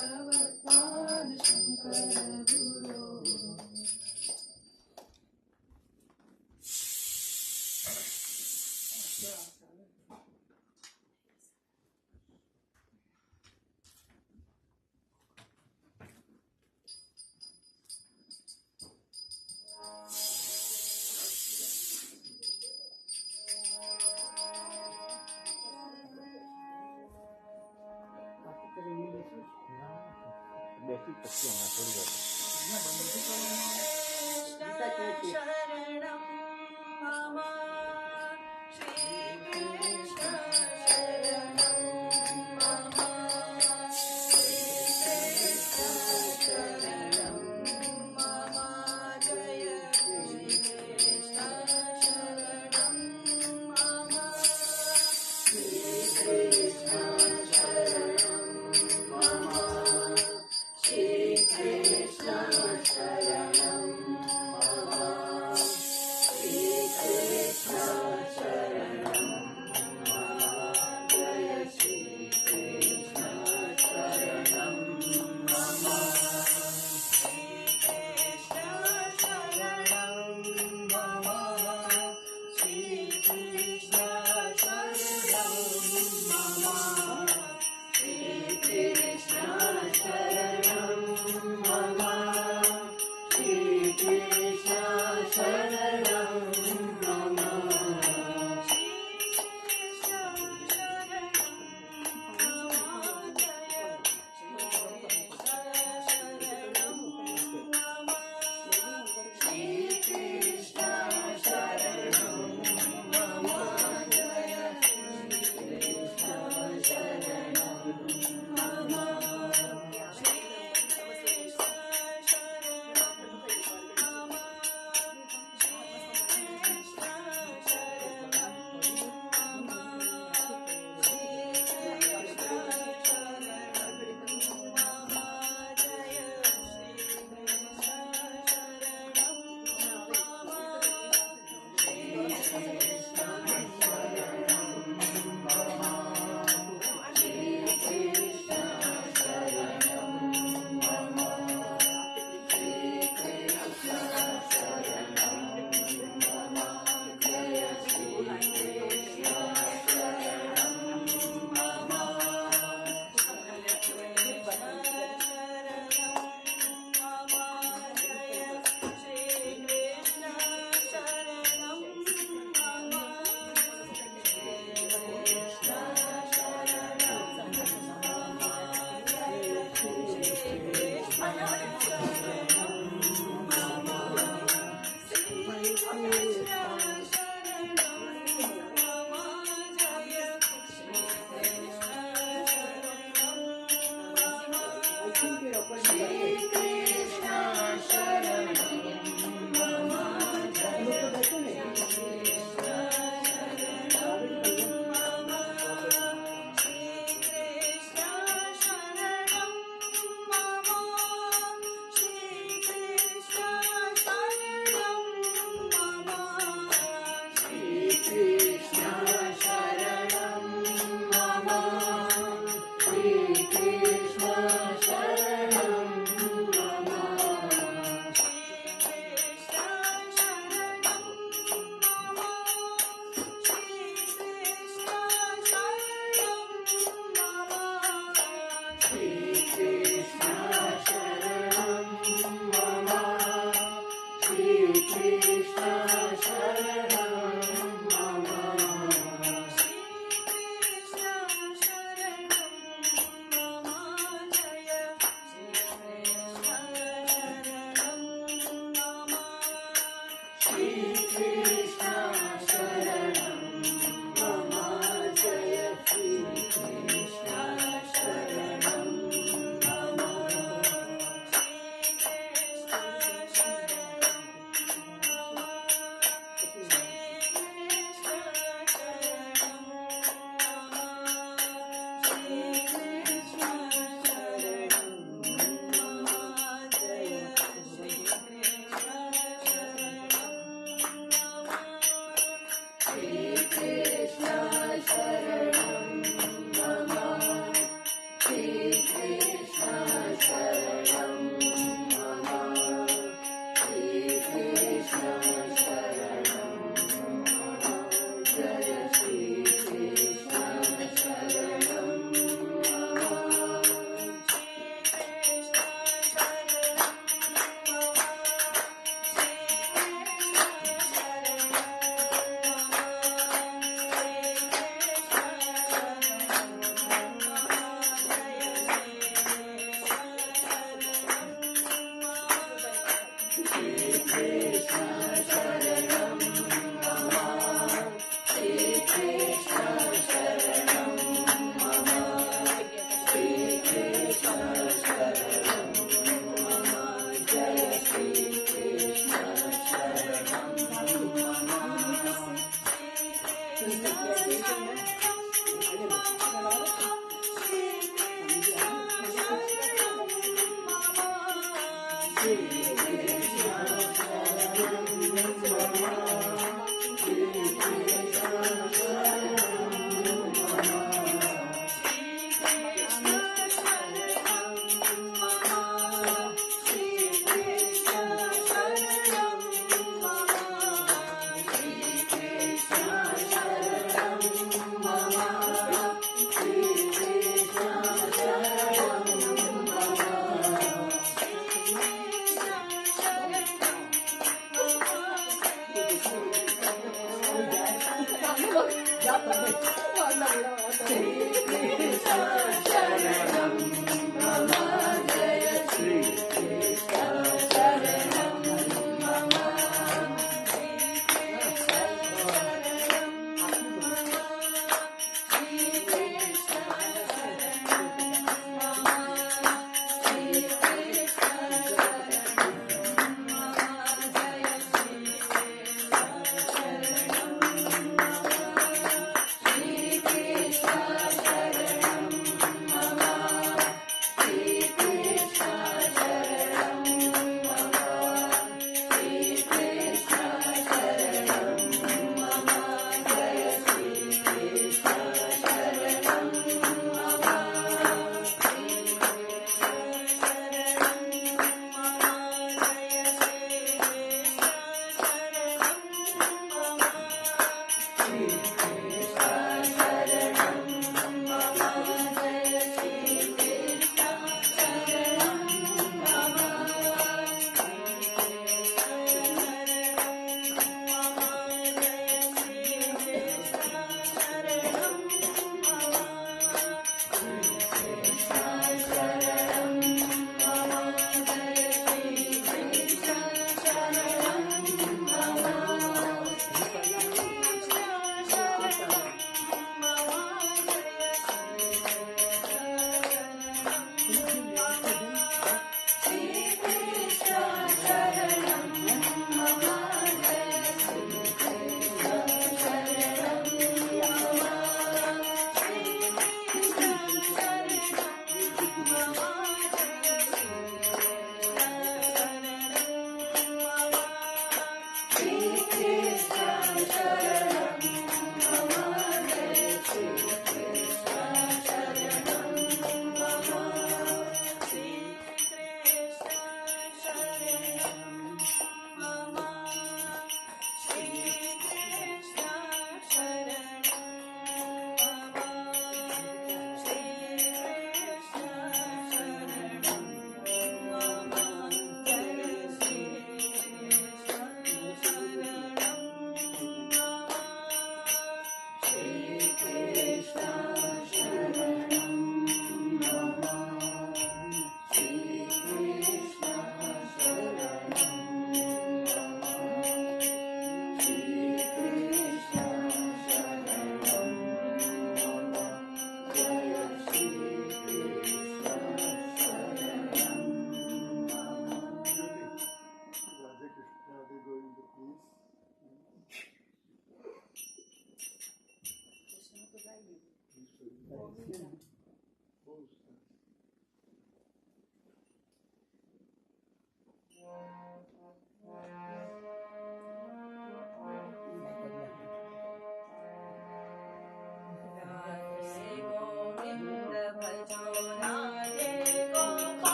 भगवत्पाद शंकर गुरु basic पक्षी होना थोड़ी बात शरणं मम श्री कृष्ण शरणं मम श्री कृष्ण शरणं मम जय श्री कृष्ण शरणं मम श्री कृष्ण शरणं मम श्री कृष्ण शरणं मम श्री कृष्ण शरणं मम जय श्री कृष्ण शरणं मम श्री कृष्ण शरणं मम श्री कृष्ण शरणं मम श्री कृष्ण शरणं मम श्री कृष्ण शरणं मम श्री कृष्ण शरणं मम जय श्री कृष्ण शरणं मम श्री कृष्ण शरणं मम जय श्री कृष्ण शरणं मम Govinda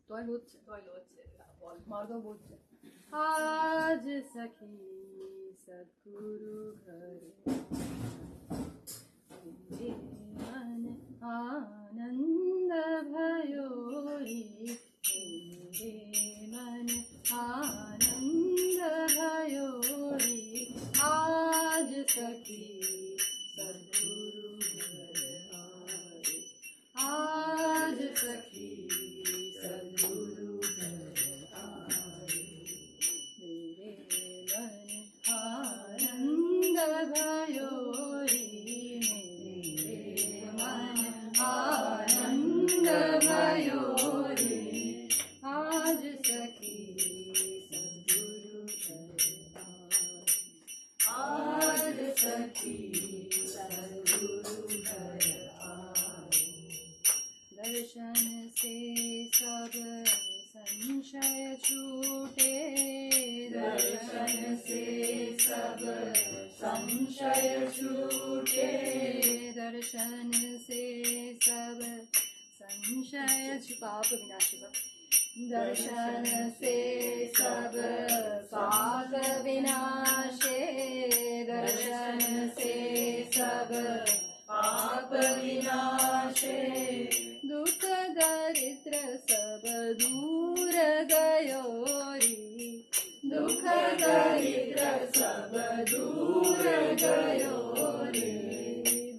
তোয়াই হচ্ছে মার্গ বলছে আজ সখী সদ্গুরু ঘরে मन आनंद भयो रे मन आनंद भयो रे आज संशय छूटे, दर्शन से सब संशय पाप विनाशी भव। दर्शन से सब पाप विनाशे, दर्शन से सब पाप विनाशे, दुख दरिद्र सब दूर गयो रे, दुख दरिद्र सब दूर गयो रे,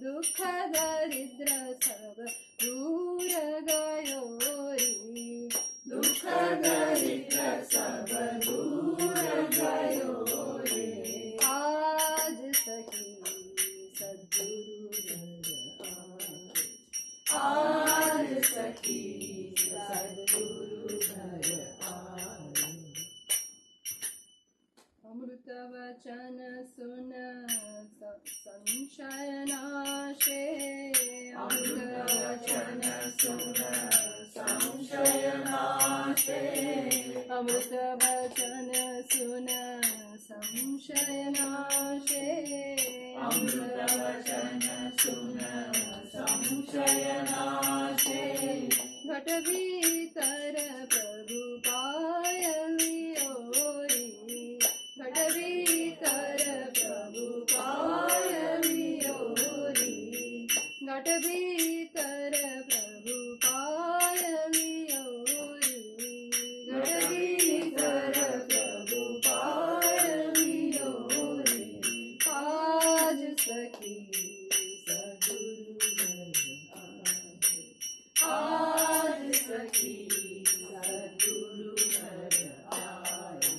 दुख दरिद्र सब दूर गयो रे, दुख दरिद्र सब दूर गयो रे। आज सखी सद्गुरु आज सखी सद्गुरु घर आए, अमृत वचन सुन संशय नाशे, अमृत वचन सुन संशय नाशे, अमृत वचन सुन संशय नाशे, अमृत वचन सुन संशय नाशे, घट भीतर प्रभु पाय लियो रे, घट भीतर प्रभु पाय लियो रे, घट भीतर प्रभु पाय लियो रे, घट भीतर प्रभु पाय लियो रे। आज सखी सद्गुरु आज सखी सद्गुरु घर आए,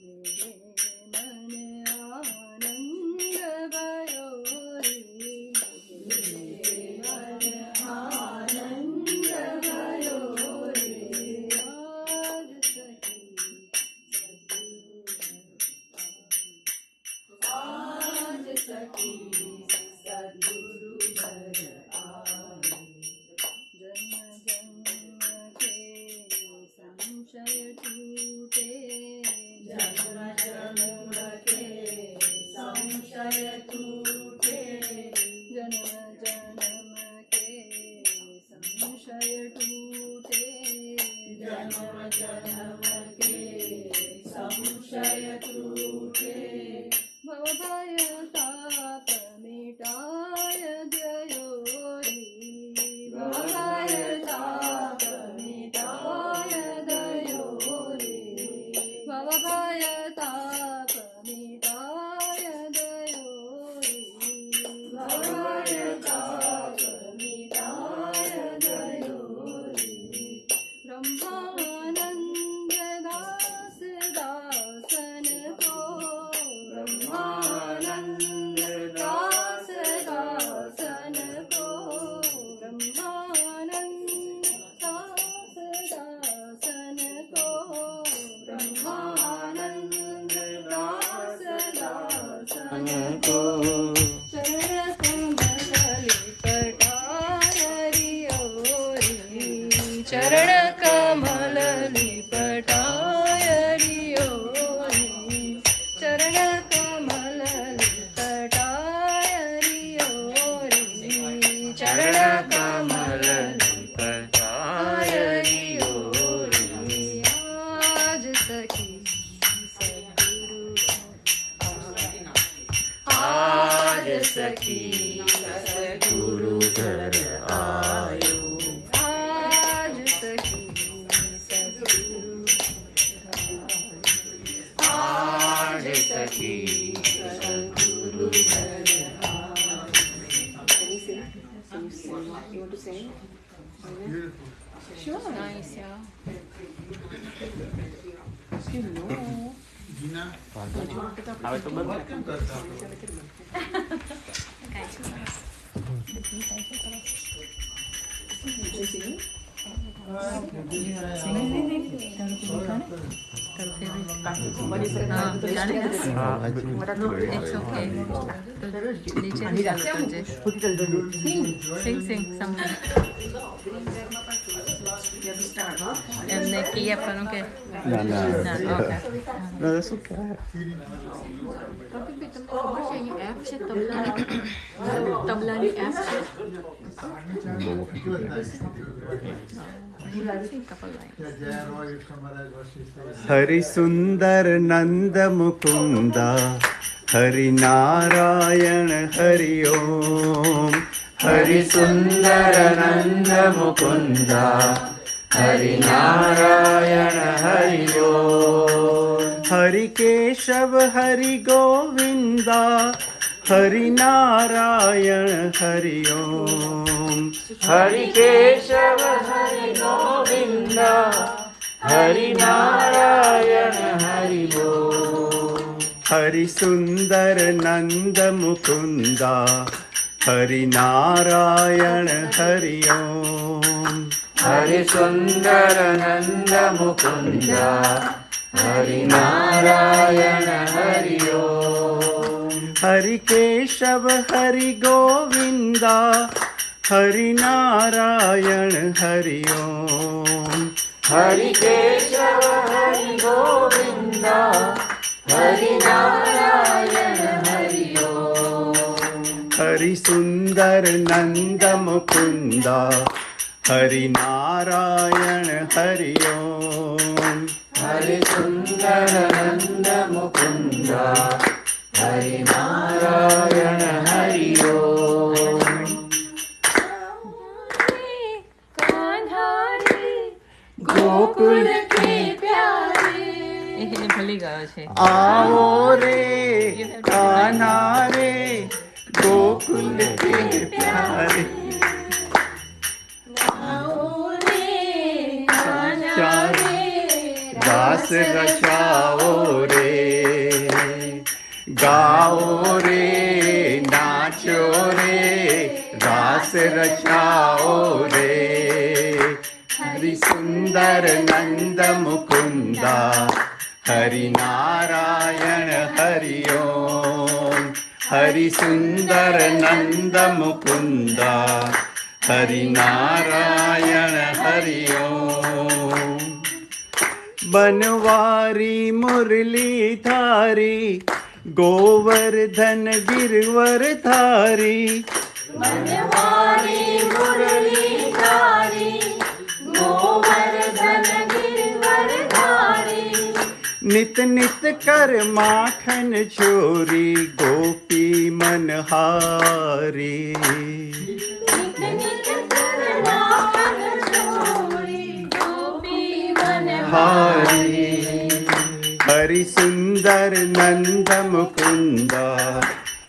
मेरे मन आनंद भयो रे, मेरे मन आनंद भयो रे, आज सखी आज सखी सद्गुरु घर आए, जन्म जन्म के संशय टूटे, जन्म जन्म के संशय टूटे, जन्म जन्म के संशय टूटे, जन्म जन्म के संशय टूटे, भव भय ताप मिटाय दयो रे, भव भय ताप मिटाय दयो रे, भव भय ताप मिटाय दयो रे, भव भय ताप मिटाय दयो रे। ब्रह्मानंद दास दासन को, ब्रह्मानंद दास दासन को, ब्रह्मानंद दास दासन को, ब्रह्मानंद दास दासन को, चरण कमल लिपटाय रियो रे, चरण कमल लिपटाय रियो रे, चरण कमल लिपटाय रियो रे, चरण कमल लिपटाय रियो रे। आज सखी सद्गुरु आज सखी सद्गुरु घर आयो, आज सखी सद्गुरु आज सखी सद्गुरु घर आयो। You want to sing? Sure. Nice, yeah. You know. આવે તો બંધ It's okay. नीचे sing something. એમને કી આપવાનું કે ના ના ઓકે ના શું કહેવાય તમને ખબર છે અહીં એપ છે તબલાની એપ છે હરિ સુંદર નંદ મુકુંદા હરિ નારાયણ હરિ ઓમ હરિ સુંદર નંદ મુકુંદા હરિ નારાયણ હરિ ઓમ હરિ કેશવ હરિ ગોવિંદા હરિ નારાયણ હરિ ઓમ હરિ કેશવ હરિ ગોવિંદા હરિ નારાયણ હરિ ઓમ હરિ સુંદર નંદ મુકુંદા હરિ નારાયણ હરિ ઓમ હરિ સુંદર નંદ મુકુંદા હરિ નારાયણ હરિ ઓમ હરિ કેશવ હરિ ગોવિંદા હરિ નારાયણ હરિ ઓમ હરિ કેશવ હરિ ગોવિંદા હરિ નારાયણ હરિ ઓમ હરિ સુંદર નંદ મુકુંદા હરિ નારાયણ હરિ ઓમ હરિ સુંદર નંદ મુકુંદા હરિ નારાયણ હરિ ઓમ ગોકુલ કે પ્યારે એ ભૂલી ગયો છે आओ रे कान्हा रे गोकुल के प्यारे दास रचाओ रे गाओ रे नाचो रे दास रचाओ रे हरि सुंदर नंद मुकुंदा हरि नारायण हरि ओम हरि सुंदर नंद मुकुंदा हरि नारायण हरि ओम बनवारी मुरली धारी गोवर्धन गिरवर धारी बनवारी मुरली धारी गोवर्धन गिरवर धारी नित नित कर माखन चोरी गोपी मनहारी नित नित कर माखन चोरी गोपी मनहारी हरि सुंदर नंद मुकुंदा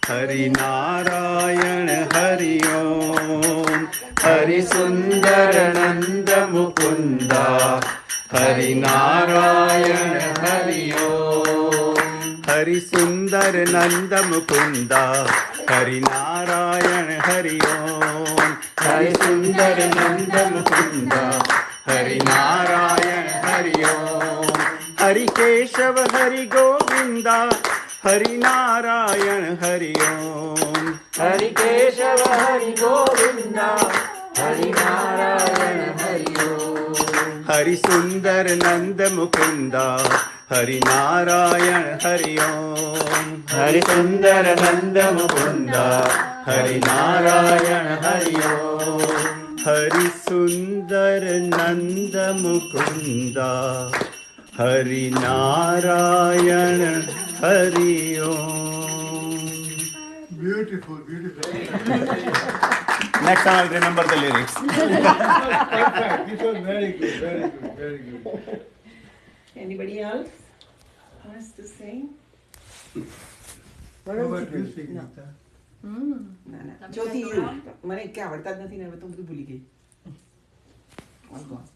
हरि नारायण हरि ओम हरि सुंदर नंद मुकुंदा हरि नारायण हरि ओम हरि सुंदर नंद मुकुंदा हरि नारायण हरि ओम हरि सुंदर नंद मुकुंदा हरि नारायण हरि ओम हरि केशव हरि गोविंदा हरि नारायण हरि ओम हरि केशव हरि गोविंदा हरि नारायण हरि ओम हरि सुंदर नंद मुकुंदा हरि नारायण हरि ओम हरि सुंदर नंद मुकुंदा हरि नारायण हरि ओम हरि सुंदर नंद मुकुंदा हरि नारायण हरि ओम Beautiful, beautiful. Next time I'll remember the lyrics. Perfect. This was very good, very good, very good. Anybody else wants to sing? How about you sing, No. Gita? ના ના જ્યોતિ મને કે આવડતા જ નથી ને હવે તો હું બધું ભૂલી ગઈ All gone.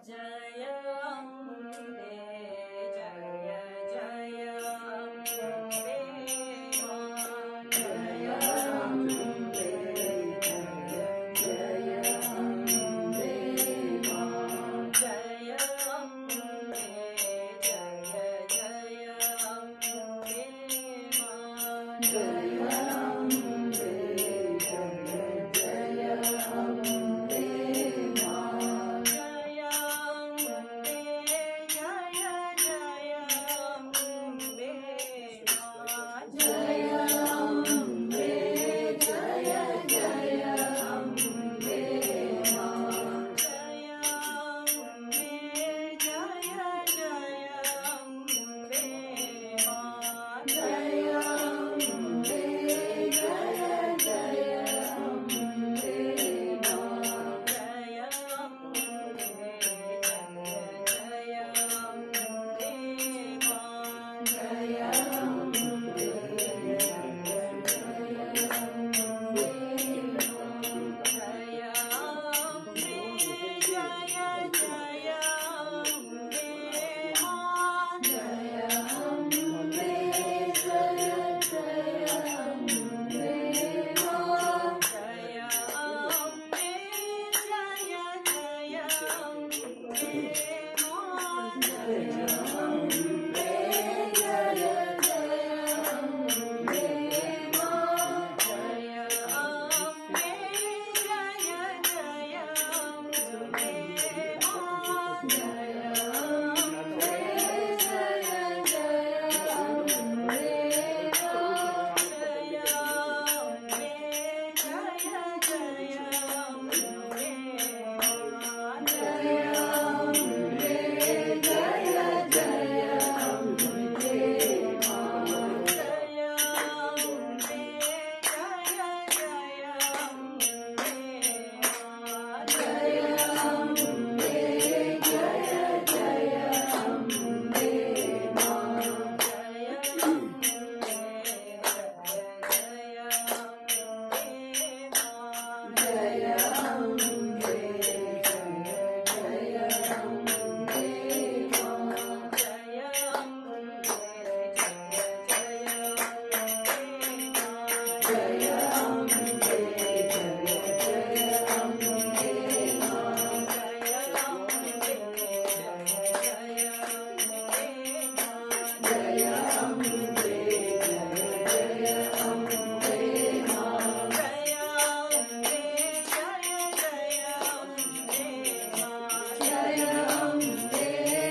जय अम्बे जय जय अम्बे मां जय अम्बे जय अम्बे मां जय अम्बे जय जय अम्बे मां जय अम्बे जय जय अम्बे मां जय अम्बे जय जय अम्बे मां जय अम्बे जय जय अम्बे मां जय अम्बे जय जय अम्बे मां जय अम्बे जय जय अम्बे मां जय अम्बे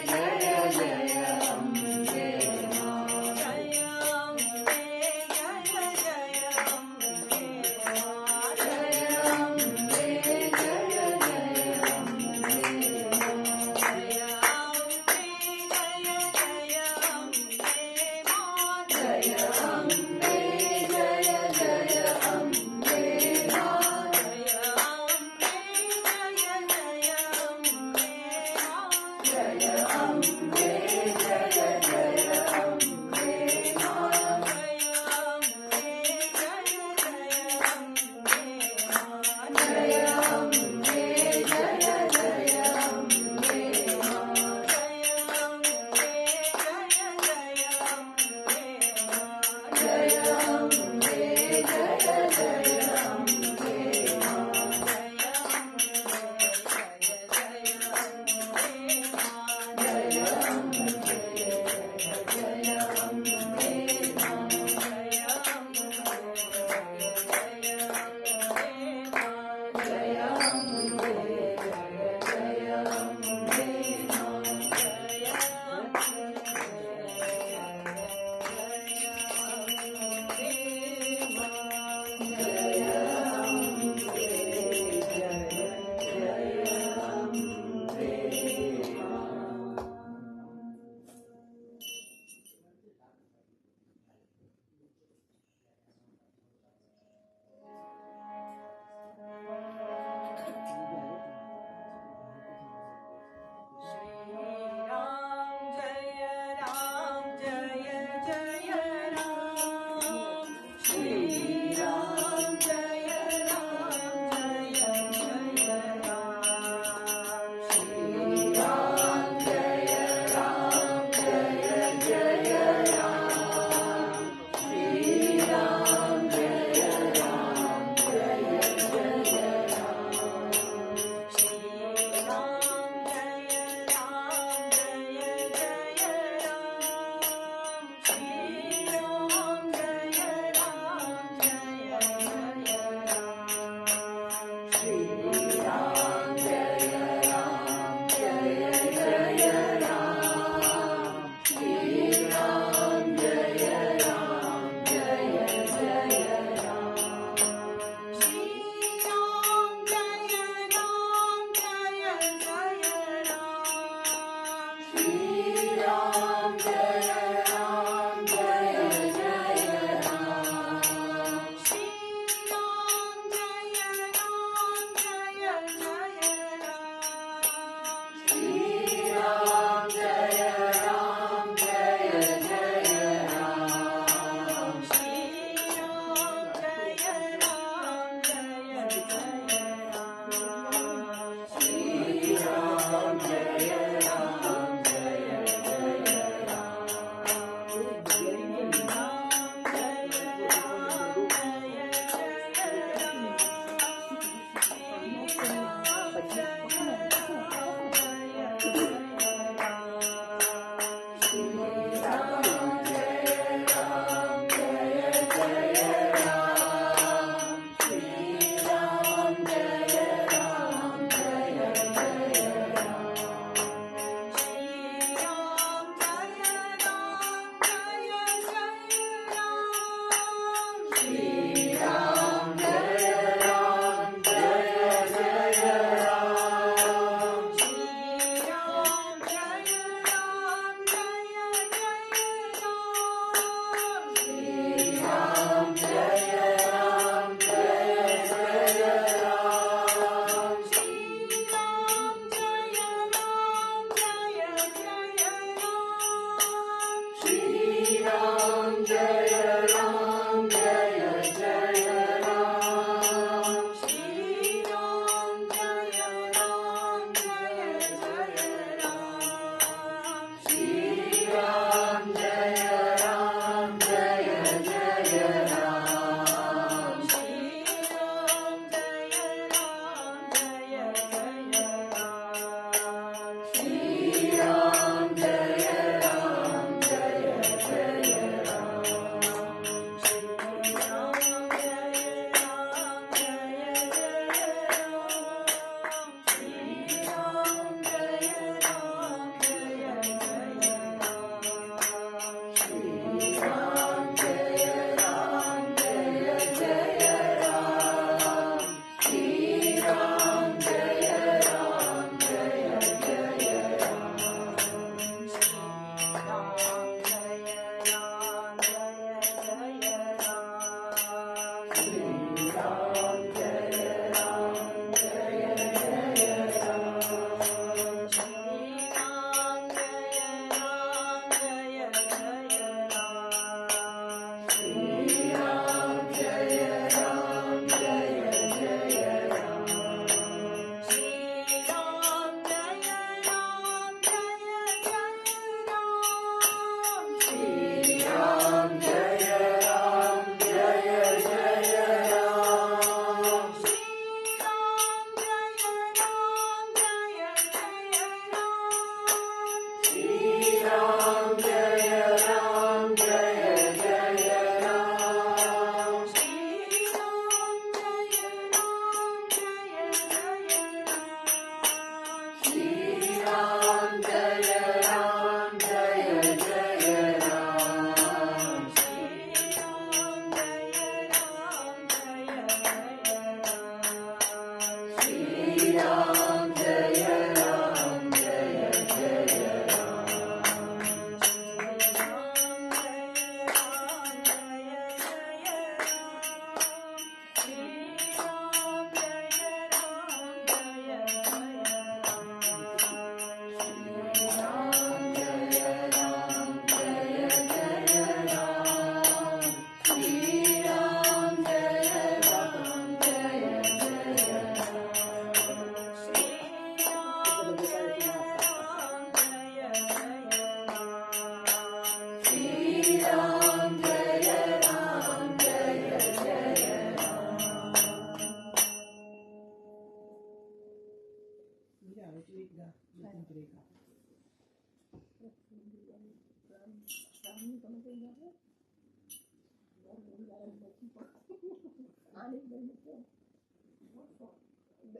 जय अम्बे मां जय Ambe Jai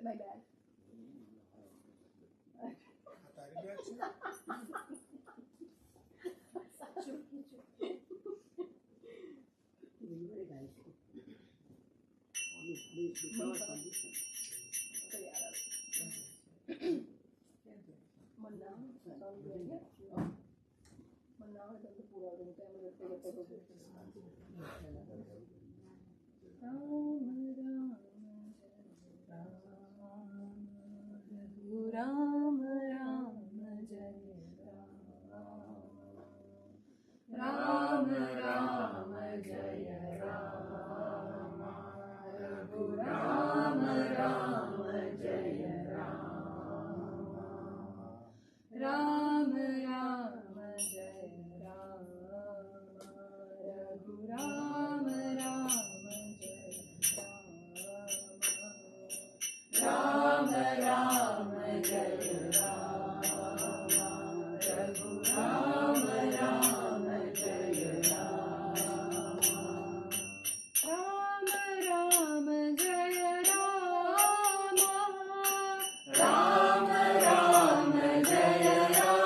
My bad. Ram Ram Jai Ram Ram Jai Ram Raghu Ram Ram Jai Ram Ram Ram Jai Ram Raghu Ram Ram Jai Ram Ram Jai Ram Raghu Ram Ram Jai Ram Ram Ram Jai Ram Ram Ram Jai Ram Ram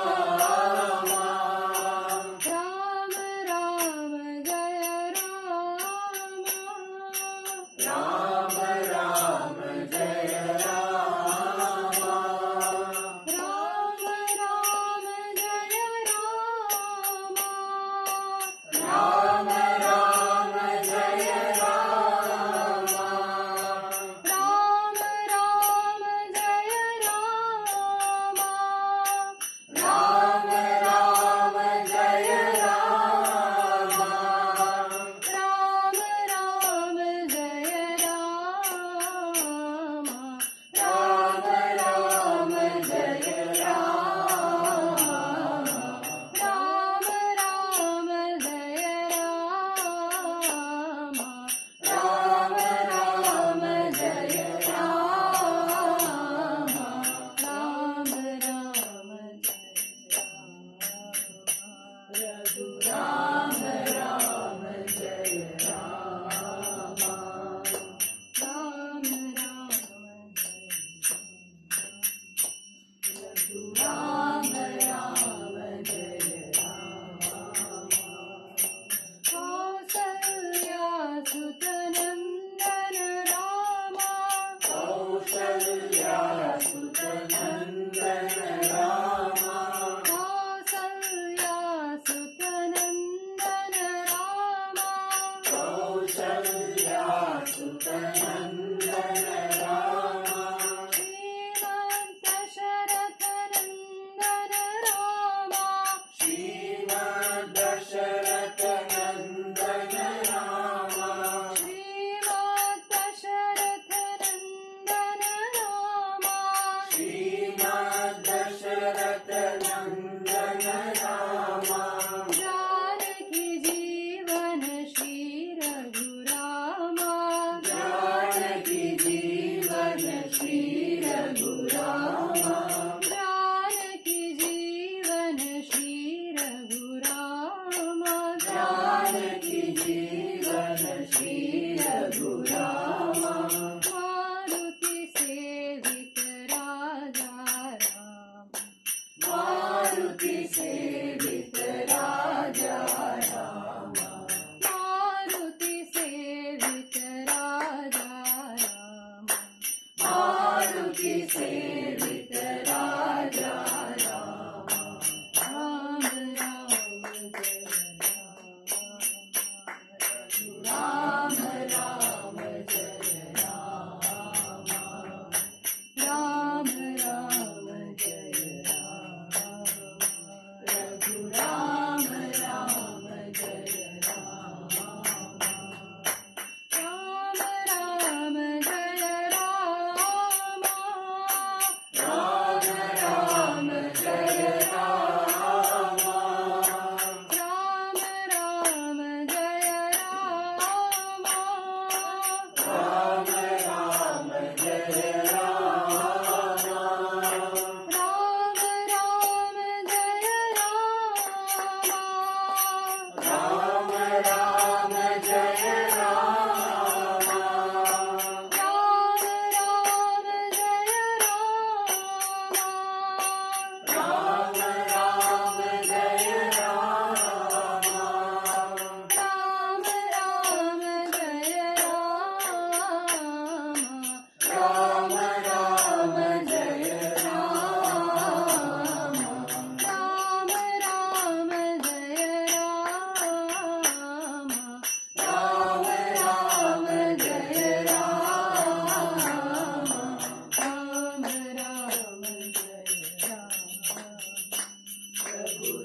Ram Jai Ram Ram Ram Jai Ram Ram Ram Jai Ram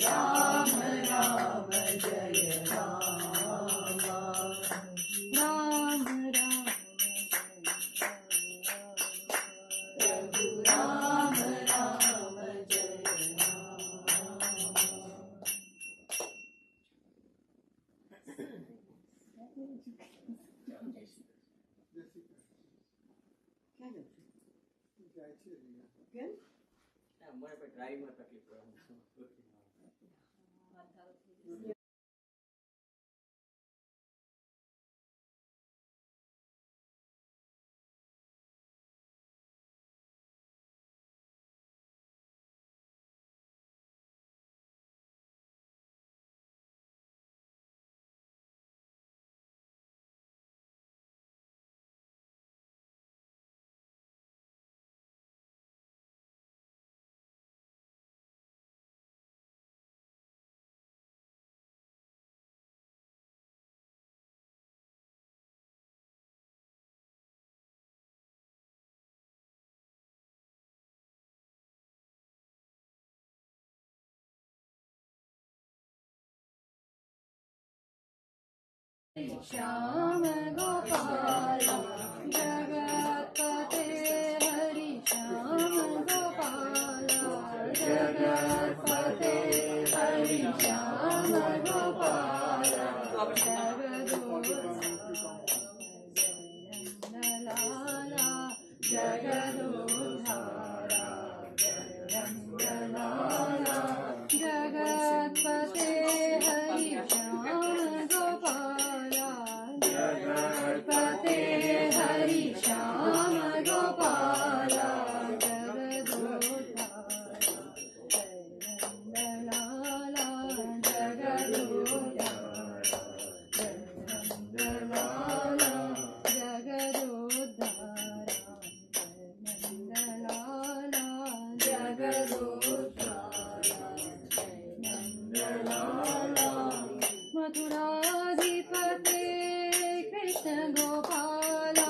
Ram Ram जय राम राम राम राम जय राम મને કોઈ ડ્રાઈવમાં તકલીફ પડે. श्याम गोपाल जगतपते हरि श्याम गोपाल जगतपते हरि श्याम गोपाल जगदोद्धारा जगदोद्धारा जगतपते हरि श्याम गोपाल जगतपते हरि श्याम गोपाल जगदोद्धारा जगदोद्धारा मधुराधिपते कृष्ण गोपाला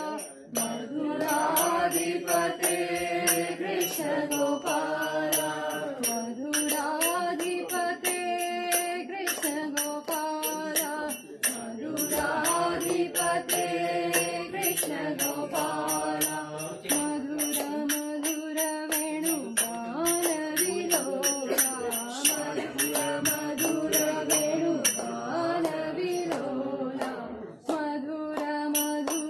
मधुराधिपते कृष्ण गोपाला मधुराधिपते कृष्ण गोपाला मधुराधिपते कृष्ण गोपाला मधुर मधुर वेणुगान विलोला मधुर मधुर वेणुगान विलोला मधुर मधुर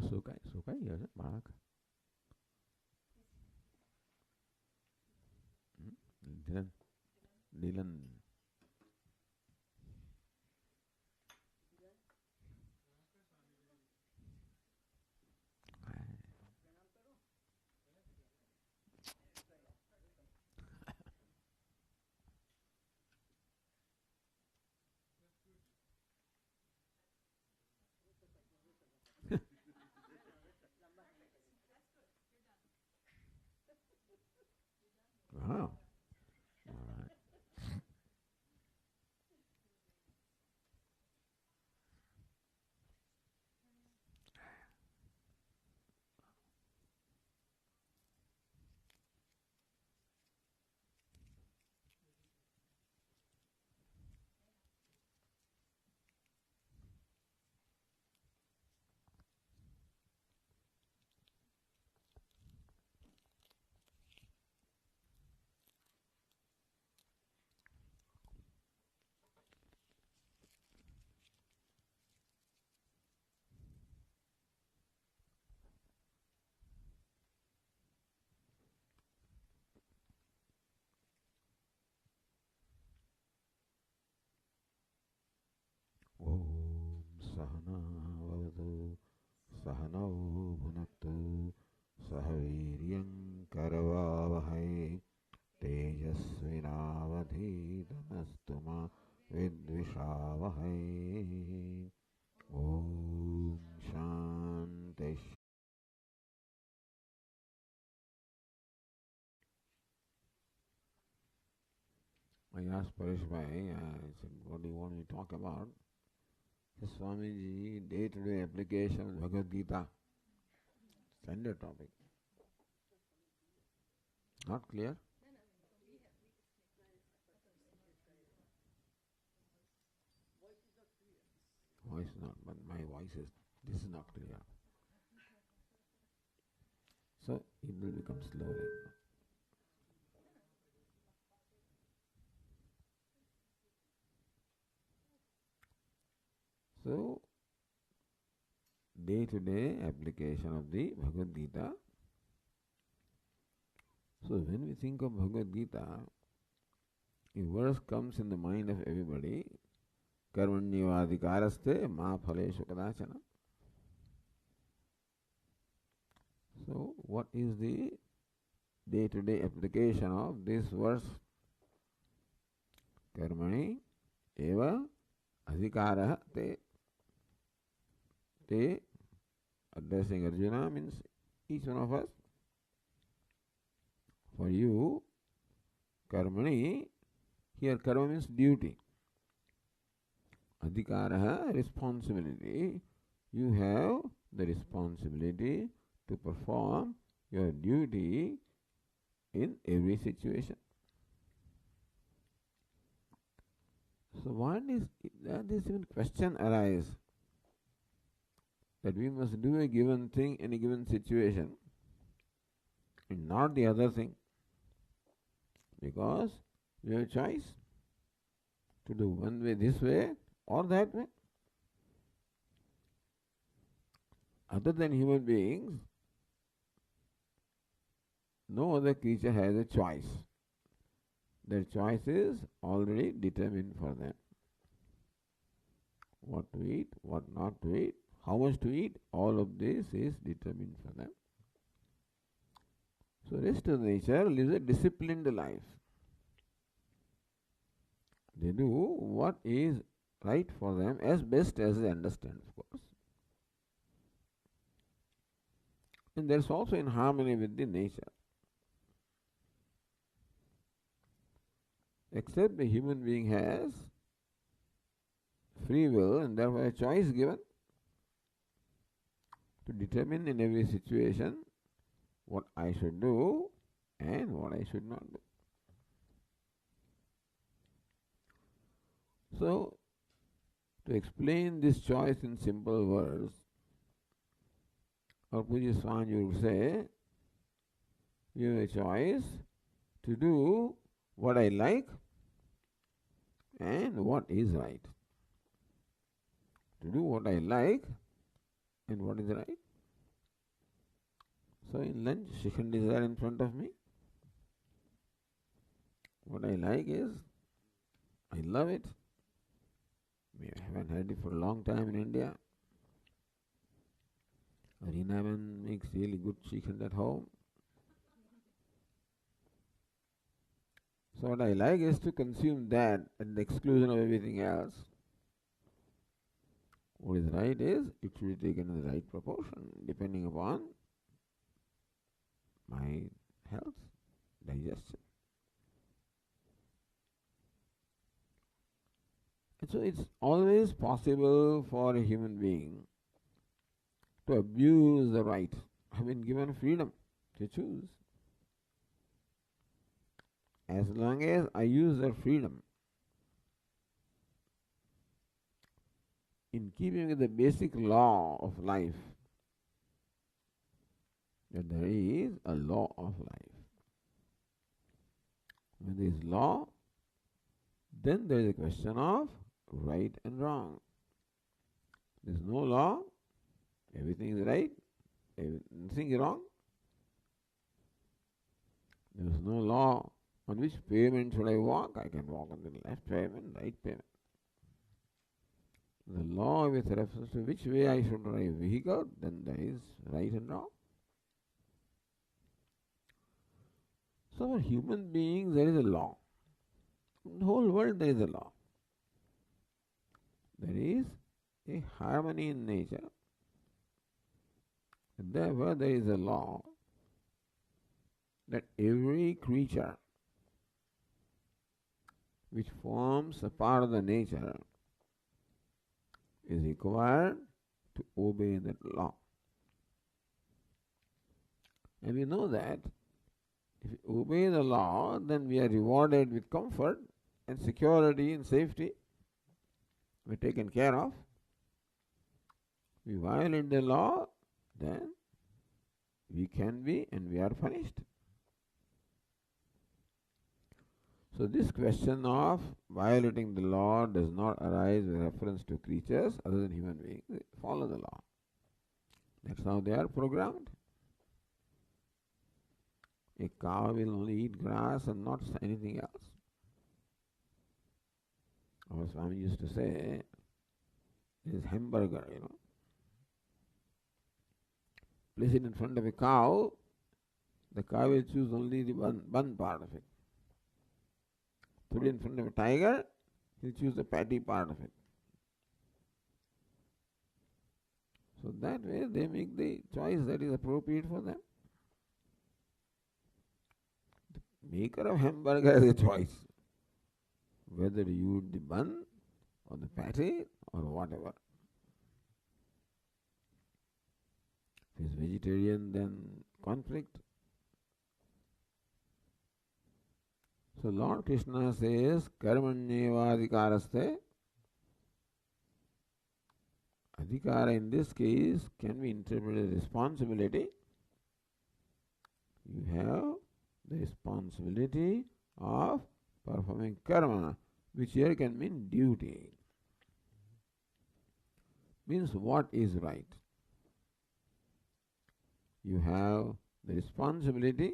Sukai, yes, Barak. Dylan. Wow. All right. Om Sahana Vavatu Sahanau Bhunaktu Sahaviryam Karavavahai Tejasvinavadhitamastu ma Vidvishavahai. Om Shanti. I asked Paresh Bhai, I said, what do you want me to talk about? The Swamiji, day-to-day application of Bhagavad Gita. Standard topic. Not clear? Voice not, but my voice is, this is not clear. So it will become slowly. So, day-to-day application of the Bhagavad Gita. So when we think of Bhagavad Gita, a verse comes in the mind of everybody, Karmanyavadhikaraste ma phaleshu kadachana. So what is the day-to-day application of this verse? Karmani eva adhikaraha te. Te, addressing Arjuna, means each one of us. For you, karmani, here karma means duty. Adhikaraha, responsibility. You have the responsibility to perform your duty in every situation. So what is this even question arises? That we must do a given thing in a given situation and not the other thing, because we have a choice to do one way, this way or that way. Other than human beings, no other creature has a choice. Their choice is already determined for them. What to eat, what not to eat, how much to eat, all of this is determined for them. So rest of nature lives a disciplined life. They do what is right for them as best as they understand, of course. And that's also in harmony with the nature. Except the human being has free will and therefore a choice given to determine in every situation what I should do and what I should not do. So, to explain this choice in simple words, our Puja Swami would say, you have a choice to do what I like and what is right. To do what I like and what is right. So in lunch, Shikhand is there in front of me. What I like is, I love it. We haven't had it for a long time in India. Arinavan makes really good Shikhand at home. So what I like is to consume that at the exclusion of everything else. What is right is, it should be taken in the right proportion, depending upon my health, digestion. And so it's always possible for a human being to abuse the right. I've been given freedom to choose. As long as I use that freedom in keeping with the basic law of life, that there is a law of life. When there is law, then there is a question of right and wrong. There is no law, everything is right, nothing is wrong. There is no law on which pavement should I walk. I can walk on the left pavement, right pavement. The law with reference to which way I should drive a vehicle, then there is right and wrong. So for human beings there is a law. In the whole world there is a law. There is a harmony in nature. And therefore there is a law that every creature which forms a part of the nature is required to obey that law. And we know that if we obey the law, then we are rewarded with comfort and security and safety. We are taken care of. We violate the law, then we can be and we are punished. So this question of violating the law does not arise with reference to creatures other than human beings. They follow the law. That's how they are programmed. A cow will only eat grass and not anything else. Our Swami used to say, this hamburger, place it in front of a cow, the cow will choose only the bun part of it. Put it in front of a tiger, he'll choose the patty part of it. So that way they make the choice that is appropriate for them. The maker of hamburger has a choice, whether you eat the bun or the patty or whatever. If he's vegetarian, then conflict. So Lord Krishna says, Karmanyevadhikaraste. Adhikara in this case can be interpreted as responsibility. You have the responsibility of performing karma, which here can mean duty. Means what is right. You have the responsibility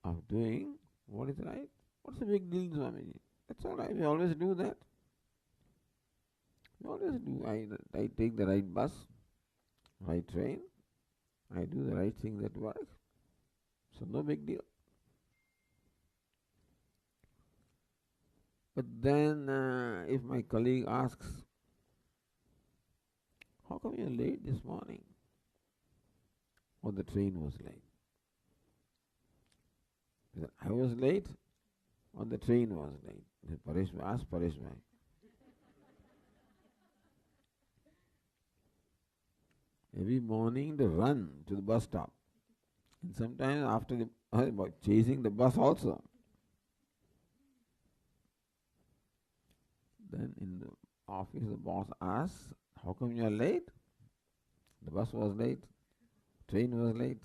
of doing what is right. What's the big deal, Swamiji? That's all right. We always do that. We always do. I take the right bus, right train. I do the right things at work. So no big deal. But then if my colleague asks, how come you're late this morning? Or the train was late. Either I was late or the train was late. Ask Paresh bhai. Every morning they run to the bus stop. And sometimes after chasing the bus also. Then in the office the boss asks, how come you are late? The bus was late. Train was late.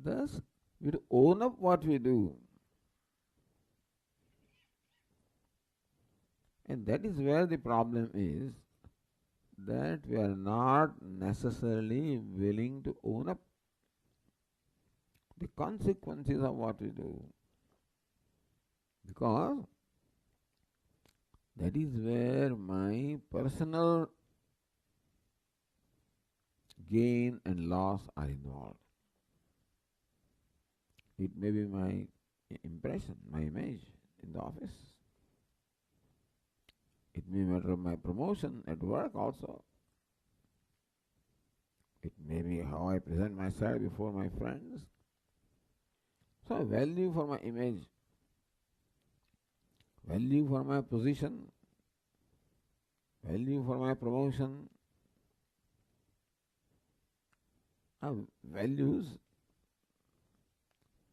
Thus, we have to own up what we do. And that is where the problem is, that we are not necessarily willing to own up the consequences of what we do. Because that is where my personal gain and loss are involved. It may be my impression, my image in the office. It may matter my promotion at work also. It may be how I present myself before my friends. So value for my image, value for my position, value for my promotion, are values,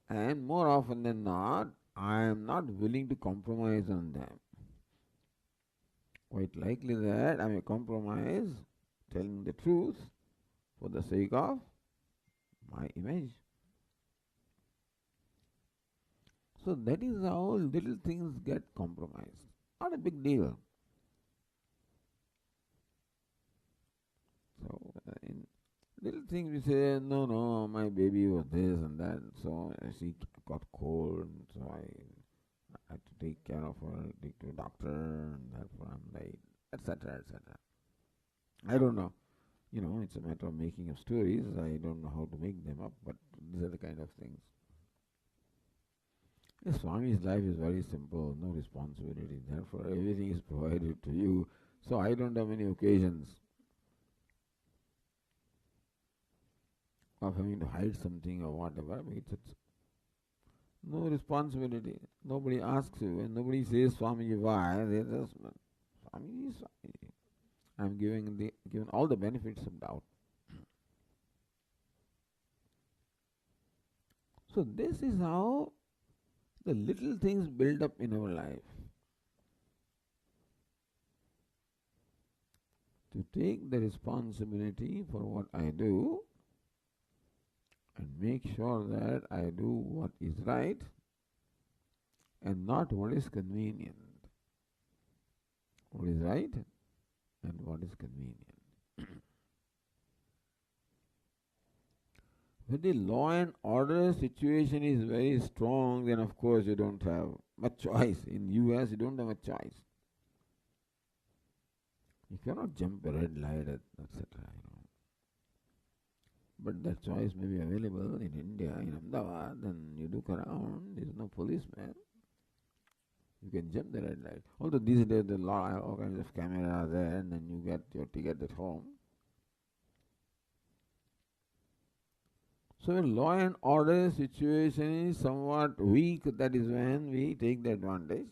and more often than not, I am not willing to compromise on them. Quite likely that I may compromise telling the truth for the sake of my image. So that is how little things get compromised. Not a big deal. So in little things we say, no, my baby was this and that, so she got cold, so I had to take care of her, take to a doctor, and therefore I'm late, etc., etc. I don't know. It's a matter of making up stories. I don't know how to make them up, but these are the kind of things. The Swami's life is very simple, no responsibility. Therefore, everything is provided to you. So I don't have many occasions of having to hide something or whatever. It's no responsibility. Nobody asks you, and nobody says, Swamiji, why? They just, Swamiji, Swamiji. I'm given all the benefits of doubt. So this is how the little things build up in our life. To take the responsibility for what I do and make sure that I do what is right and not what is convenient. What is right and what is convenient. When the law and order situation is very strong, then of course you don't have much choice. In US you don't have a choice. You cannot jump a red light, etc. But that choice may be available in India, in Ahmedabad, and you look around, there is no policeman. You can jump the red light. Although these days there are all kinds of cameras are there, and then you get your ticket at home. So when law and order situation is somewhat weak, that is when we take the advantage.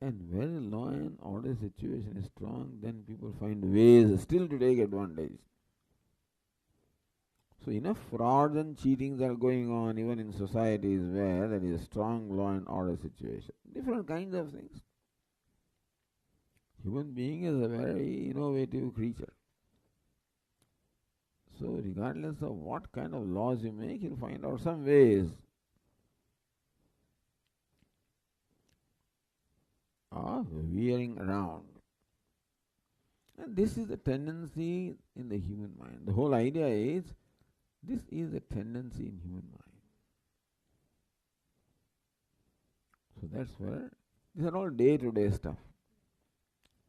And when the law and order situation is strong, then people find ways still to take advantage. So enough frauds and cheatings are going on even in societies where there is a strong law and order situation. Different kinds of things. Human being is a very innovative creature. So regardless of what kind of laws you make, you'll find out some ways of veering around. And this is the tendency in the human mind. The whole idea is, this is a tendency in human mind. So that's where, these are all day-to-day stuff.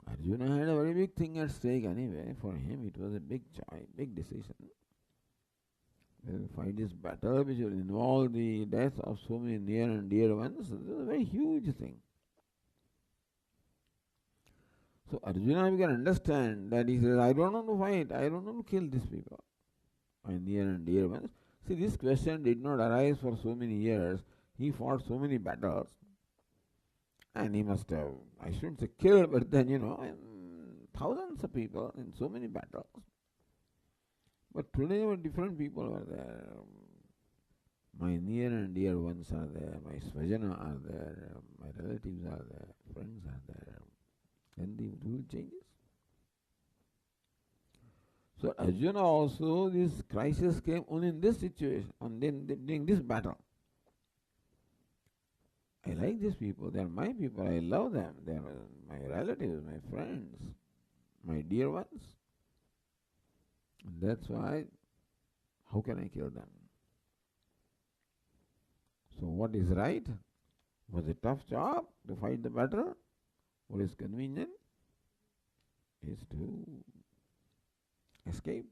Arjuna had a very big thing at stake anyway. For him it was a big choice, big decision. He will fight this battle which will involve the death of so many near and dear ones. This is a very huge thing. So Arjuna, we can understand that he says, I don't want to fight, I don't want to kill these people, my near and dear ones. See, this question did not arise for so many years. He fought so many battles. And he must have, I shouldn't say killed, but then, thousands of people in so many battles. But today, different people are there. My near and dear ones are there, my svajana are there, my relatives are there, friends are there. Then the rule changes. So Arjuna also, this crisis came only in this situation, during this battle. I like these people, they are my people, I love them, they are my relatives, my friends, my dear ones. And that's why, how can I kill them? So what is right? Was a tough job to fight the battle? What is convenient is to escape.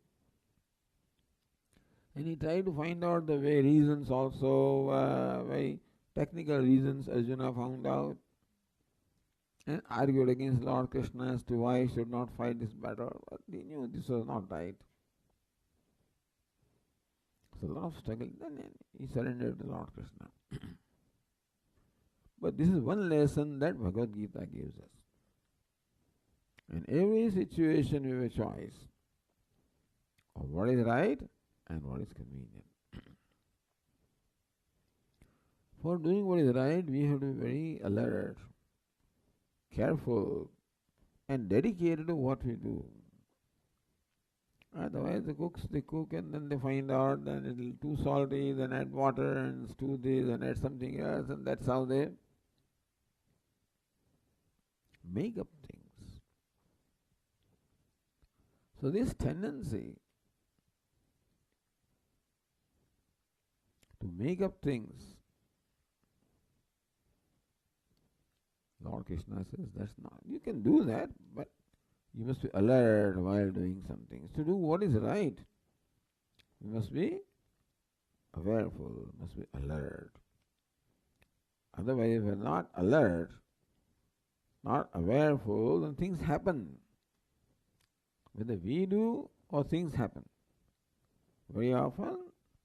And he tried to find out the way reasons also, very technical reasons Arjuna found out, and argued against Lord Krishna as to why he should not fight this battle. But he knew this was not right. So a lot of struggle. Then he surrendered to Lord Krishna. But this is one lesson that Bhagavad Gita gives us. In every situation we have a choice of what is right and what is convenient. For doing what is right, we have to be very alert, careful, and dedicated to what we do. Otherwise, they cook and then they find out that it is too salty, then add water and stew this and add something else, and that's how they make up things. So this tendency to make up things, Lord Krishna says that's not. You can do that, but you must be alert while doing something. To do what is right, you must be awareful, must be alert. Otherwise, if you are not alert, not awareful, then things happen. Whether we do or things happen. Very often,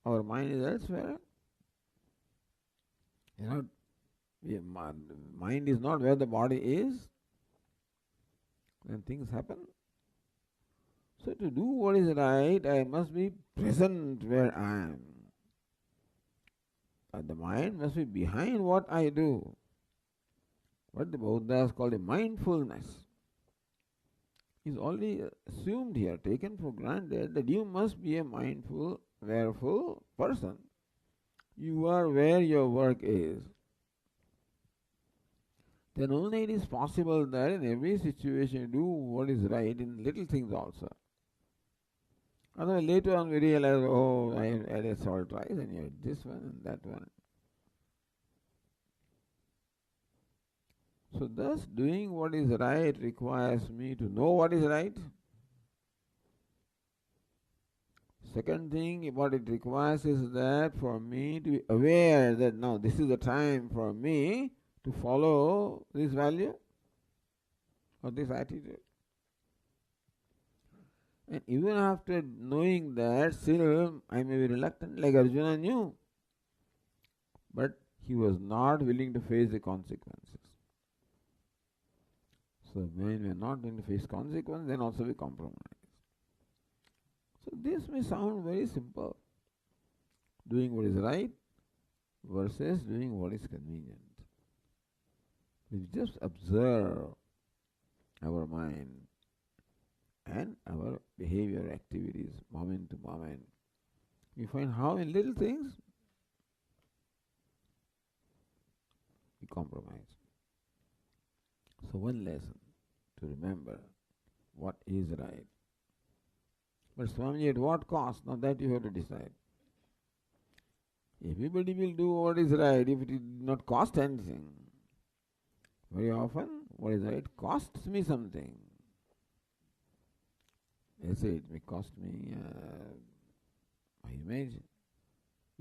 our mind is elsewhere. Mind is not where the body is, then things happen. So to do what is right, I must be present where I am. And the mind must be behind what I do. What the Buddhas call a mindfulness is only assumed here, taken for granted that you must be a mindful, awareful person. You are where your work is. Then only it is possible that in every situation you do what is right in little things also. Otherwise later on we realize, oh, I added salt rice and you had this one and that one. So thus doing what is right requires me to know what is right. Second thing, what it requires is that for me to be aware that now this is the time for me to follow this value or this attitude. And even after knowing that, still I may be reluctant, like Arjuna knew. But he was not willing to face the consequences. So when we are not going to face consequences, then also we compromise. So this may sound very simple. Doing what is right versus doing what is convenient. We just observe our mind and our behavior activities moment to moment. We find how in little things we compromise. So one lesson to remember what is right. But Swami, at what cost? Now that you have to decide. Everybody will do what is right if it did not cost anything. Very often, what is right costs me something. They say it may cost me my image,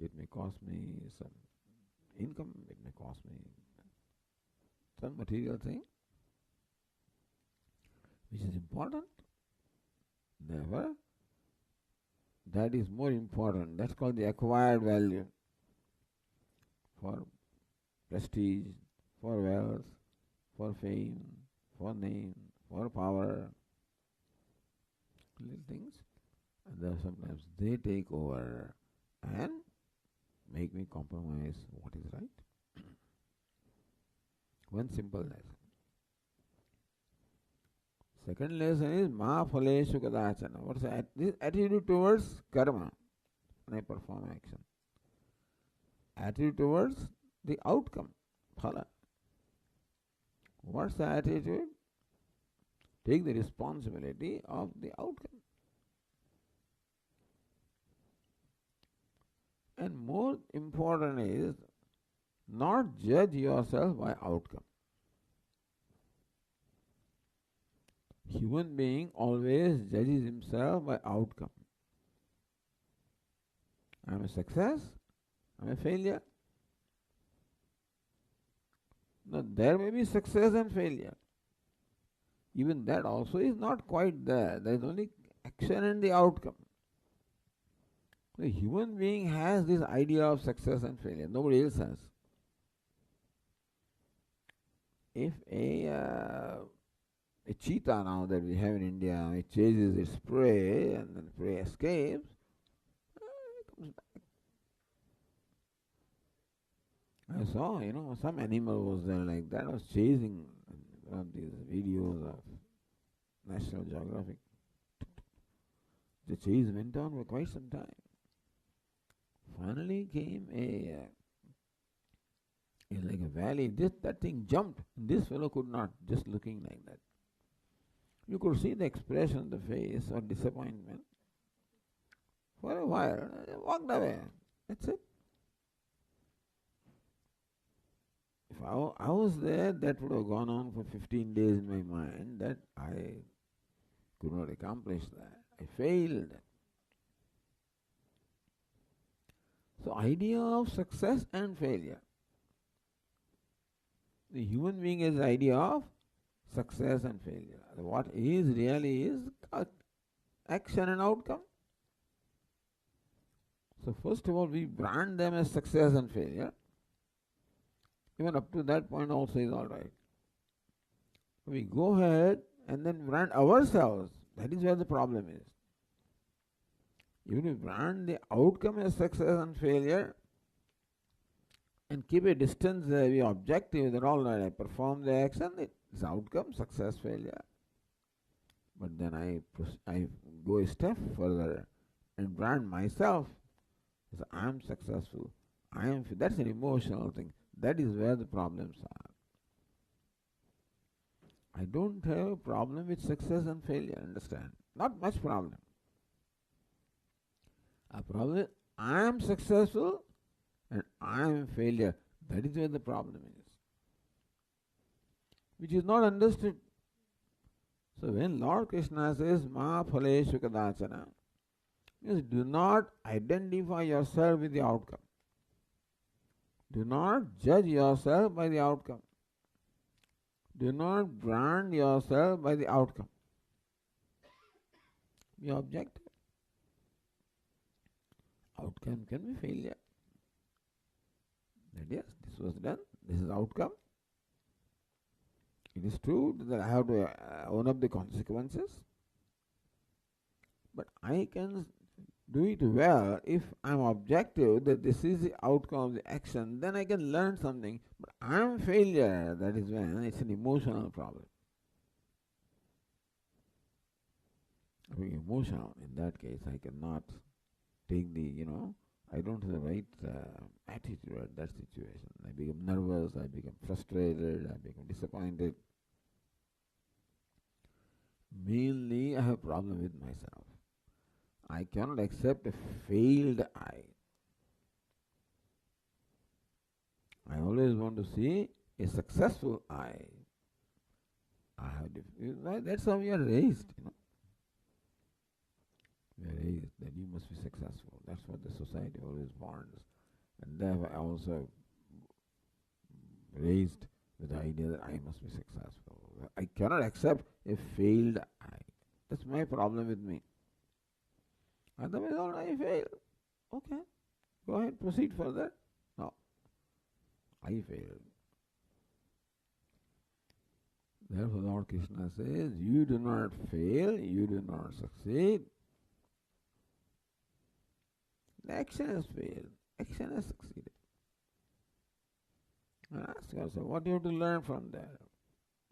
it may cost me some income, it may cost me some material thing, which is important. Never. That is more important. That's called the acquired value. For prestige, for wealth, for fame, for name, for power, little things. And then sometimes they take over and make me compromise what is right. One simple lesson. Second lesson is ma phaleshu kadachana. What's that? This attitude towards karma when I perform action. Attitude towards the outcome. phala. What's the attitude? Take the responsibility of the outcome. And more important is not judge yourself by outcome. Human being always judges himself by outcome. I am a success, I am a failure. Now there may be success and failure. Even that also is not quite there. There is only action and the outcome. The human being has this idea of success and failure. Nobody else has. If a cheetah now that we have in India, it chases its prey and then prey escapes, it comes back. I saw, some animal was there like that. I was chasing one of these videos of National Geographic. The chase went on for quite some time. Finally came like a valley. That thing jumped. This fellow could not, just looking like that. You could see the expression on the face or disappointment. For a while, I walked away. That's it. If I was there, that would have gone on for 15 days in my mind, that I could not accomplish that. I failed. So, idea of success and failure. The human being has the idea of success and failure. What is really is action and outcome. So, first of all, we brand them as success and failure. Even up to that point also is all right. We go ahead and then brand ourselves. That is where the problem is. Even if we brand the outcome as success and failure and keep a distance, be objective that all right, I perform the action, it's outcome, success, failure. But then I go a step further and brand myself as I am successful. That's an emotional thing. That is where the problems are. I don't have a problem with success and failure, understand? Not much problem. A problem is I am successful and I am a failure. That is where the problem is. Which is not understood. So when Lord Krishna says, Ma phaleshu kadachana, means do not identify yourself with the outcome. Do not judge yourself by the outcome. Do not brand yourself by the outcome. Be objective. Outcome can be failure. That yes, this was done, this is outcome. It is true that I have to own up the consequences, but I can do it well if I am objective that this is the outcome of the action, then I can learn something. But I am failure, that is when it's an emotional problem. Being emotional, in that case, I cannot take the, I don't have the right attitude at that situation. I become nervous, I become frustrated, I become disappointed. Mainly, I have a problem with myself. I cannot accept a failed I. I always want to see a successful I. That's how we are raised, We are raised that you must be successful. That's what the society always wants. And therefore I also raised with the idea that I must be successful. I cannot accept a failed I. That's my problem with me. Otherwise, all right, I failed. Okay, go ahead, proceed further. No, I failed. Therefore, Lord Krishna says, you do not fail, you do not succeed. The action has failed, action has succeeded. And ask yourself, what do you have to learn from that?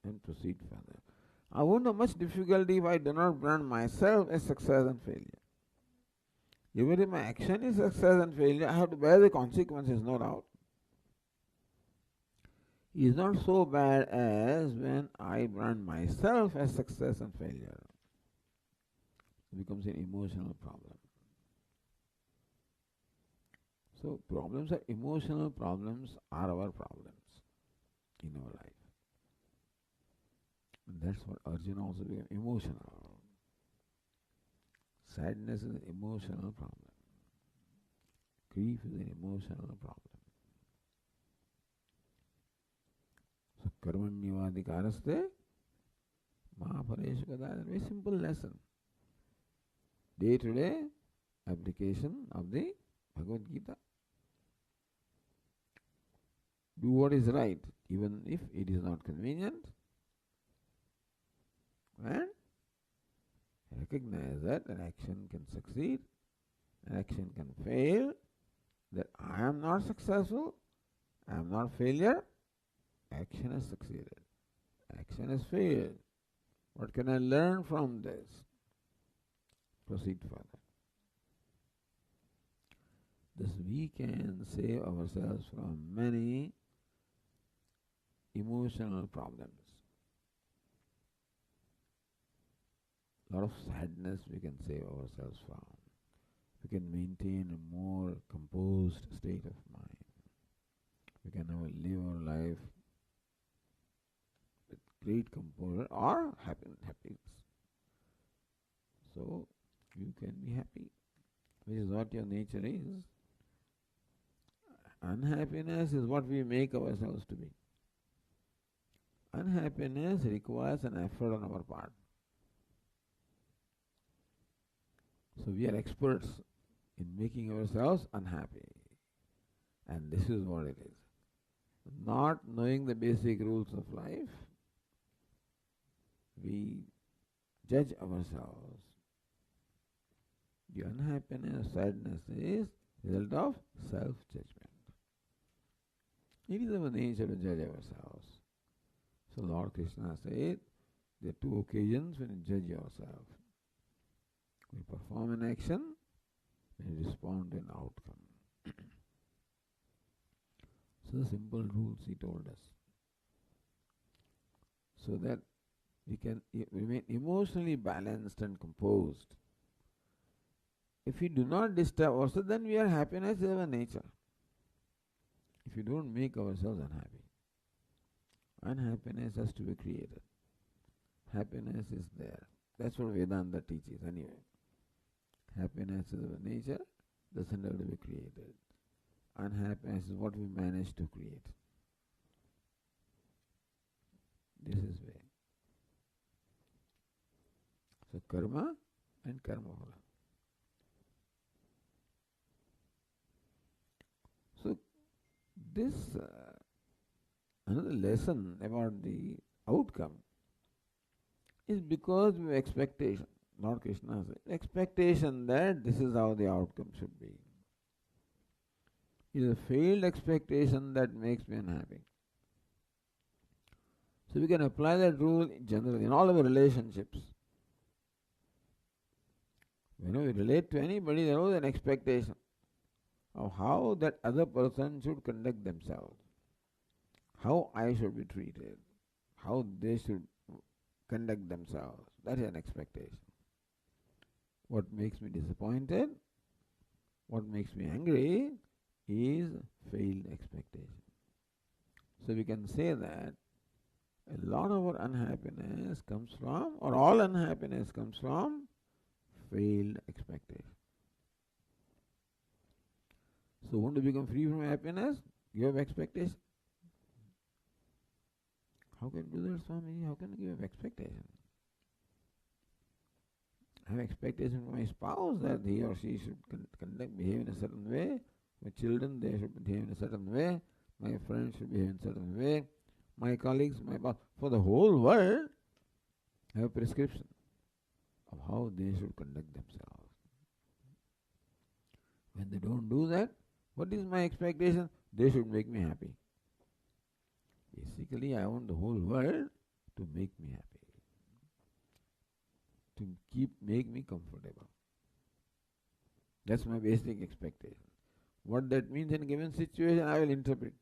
And proceed further. I won't have much difficulty if I do not brand myself as success and failure. Even if my action is success and failure, I have to bear the consequences, no doubt. is not so bad as when I brand myself as success and failure. It becomes an emotional problem. So problems are emotional problems are our problems in our life. And that's what Arjuna also became emotional. Sadness is an emotional problem. Grief is an emotional problem. So karmanyavadikaraste mahapareshu kada. Very simple lesson. Day-to-day application of the Bhagavad Gita. Do what is right, even if it is not convenient, and recognize that an action can succeed, an action can fail, that I am not successful, I am not failure, action has succeeded, action has failed. What can I learn from this? Proceed further. Thus we can save ourselves from many emotional problems. A lot of sadness we can save ourselves from. We can maintain a more composed state of mind. We can now live our life with great composure or happiness. So you can be happy, which is what your nature is. Unhappiness is what we make ourselves to be. Unhappiness requires an effort on our part. So we are experts in making ourselves unhappy. And this is what it is. Not knowing the basic rules of life, we judge ourselves. The unhappiness, sadness is the result of self-judgment. It is our nature to judge ourselves. So Lord Krishna said, there are two occasions when you judge yourself. When you perform an action, when you respond to an outcome. So the simple rules he told us. So that we can remain emotionally balanced and composed. If we do not disturb ourselves, then we are happiness is our nature. If you don't make ourselves unhappy, unhappiness has to be created. Happiness is there. That's what Vedanta teaches anyway. Happiness is our nature, doesn't have to be created. Unhappiness is what we manage to create. This is way. So karma and karma phala. So this another lesson about the outcome is because we have expectation. Lord Krishna said, expectation that this is how the outcome should be. It is a failed expectation that makes me unhappy. So we can apply that rule generally in all our relationships. When we relate to anybody, there is an expectation of how that other person should conduct themselves, how I should be treated, how they should conduct themselves. That is an expectation. What makes me disappointed, what makes me angry is failed expectation. So we can say that a lot of our unhappiness comes from, or all unhappiness comes from, failed expectation. So want to become free from happiness? Give up expectation. How can you do that, Swami? How can you give up expectation? I have expectation from my spouse that he or she should behave in a certain way. My children, they should behave in a certain way. My friends should behave in a certain way. My colleagues, my boss, for the whole world, have a prescription of how they should conduct themselves. When they don't do that, what is my expectation? They should make me happy. Basically, I want the whole world to make me happy, to make me comfortable. That's my basic expectation. What that means in a given situation, I will interpret.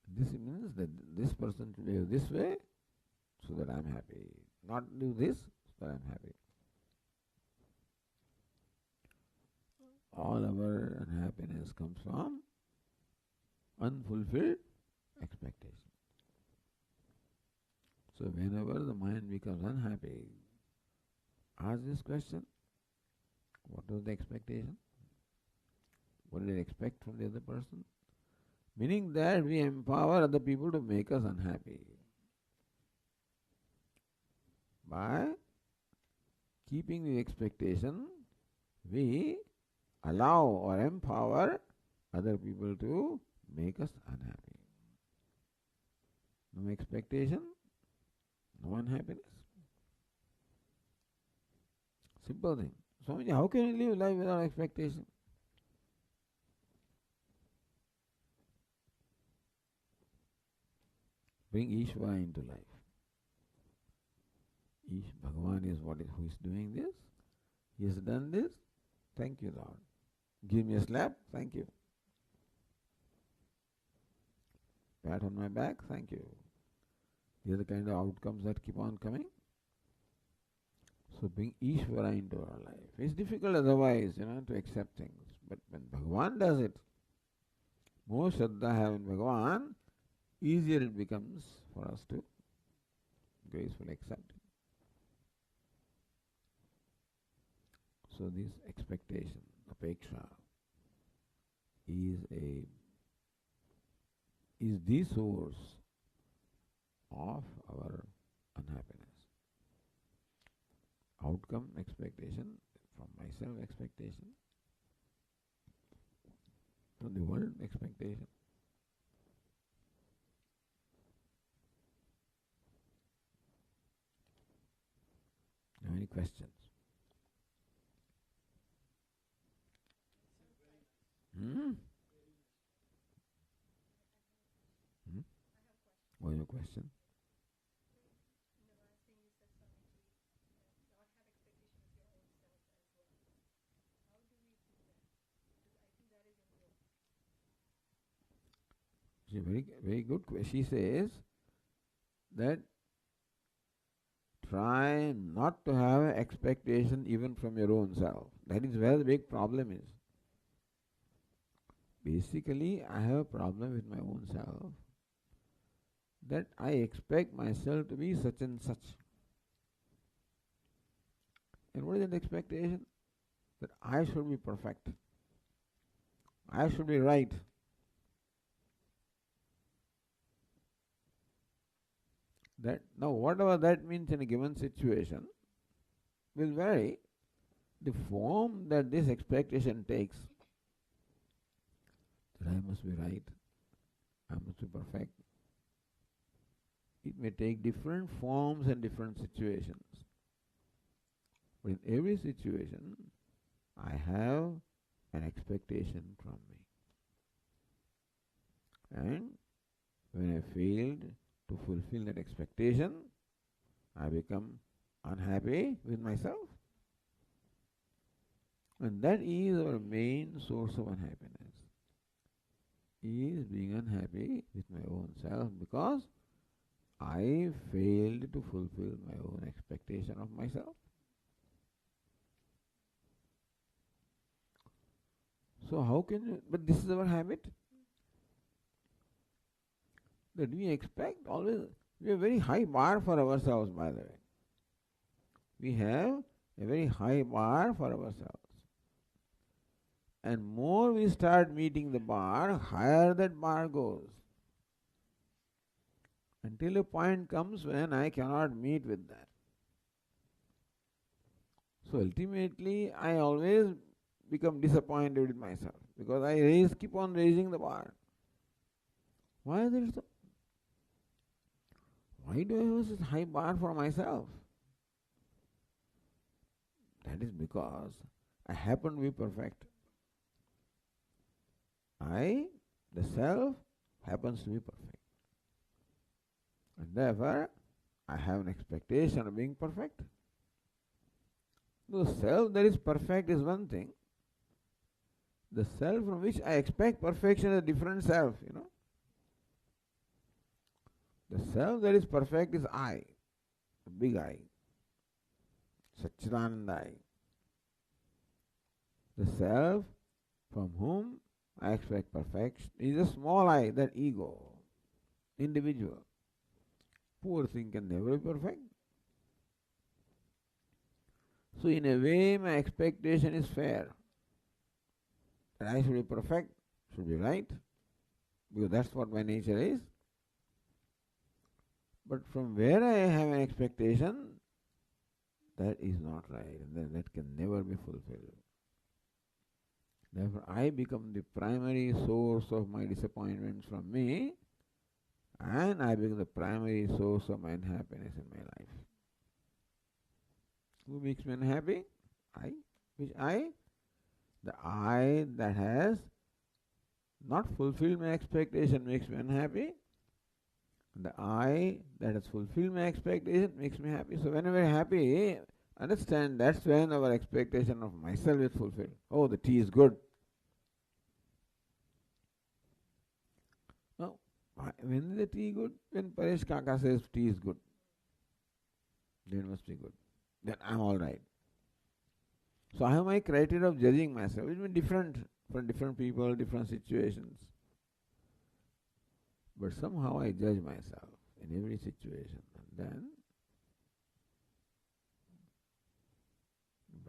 This means that this person should behave this way so that I am happy. Not do this so that I am happy. All our unhappiness comes from unfulfilled expectation. So whenever the mind becomes unhappy, ask this question: what was the expectation? What did I expect from the other person? Meaning that we empower other people to make us unhappy by keeping the expectation. We allow or empower other people to make us unhappy. No expectation, no unhappiness. Simple thing. Swamiji, how can you live life without expectation? Bring Ishvara into life. Bhagavan is who is doing this. He has done this. Thank you, Lord. Give me a slap. Thank you. Pat on my back. Thank you. These are the kind of outcomes that keep on coming. So bring Ishvara into our life. It's difficult otherwise, to accept things. But when Bhagavan does it, more Shraddha have in Bhagavan, easier it becomes for us to gracefully accept it. So this expectation, apeksha, is the source of our unhappiness. Outcome expectation, from myself expectation, from the world expectation. Any questions? What is your question? It's a very, very good question. She says that try not to have an expectation even from your own self. That is where the big problem is. Basically, I have a problem with my own self, that I expect myself to be such and such. And what is that expectation? That I should be perfect. I should be right. That now whatever that means in a given situation will vary. The form that this expectation takes, that I must be right, I must be perfect, it may take different forms and different situations. But in every situation, I have an expectation from me. And when I failed to fulfill that expectation, I become unhappy with myself. And that is our main source of unhappiness, is being unhappy with my own self because I failed to fulfill my own expectation of myself. So how can you, but this is our habit, that we expect always, we have a very high bar for ourselves, by the way. We have a very high bar for ourselves. And more we start meeting the bar, higher that bar goes. Until a point comes when I cannot meet with that. So ultimately, I always become disappointed with myself because I keep on raising the bar. Why is it so? Why do I have such high bar for myself? That is because I happen to be perfect. The self, happens to be perfect. And therefore, I have an expectation of being perfect. The self that is perfect is one thing. The self from which I expect perfection is a different self, The self that is perfect is I, the big I, Satchidananda I. The self from whom I expect perfection is a small I, that ego, individual. Poor thing can never be perfect. So in a way my expectation is fair. That I should be perfect, should be right, because that's what my nature is. But from where I have an expectation, that is not right, and then that can never be fulfilled. Therefore, I become the primary source of my disappointments from me, and I become the primary source of my unhappiness in my life. Who makes me unhappy? I. Which I? The I that has not fulfilled my expectation makes me unhappy. The I that has fulfilled my expectation makes me happy. So whenever I am happy, understand that's when our expectation of myself is fulfilled. Oh, the tea is good. Now, when is the tea good? When Paresh Kaka says tea is good, then it must be good. Then I am all right. So I have my criteria of judging myself. It will be different for different people, different situations. But somehow I judge myself in every situation, and then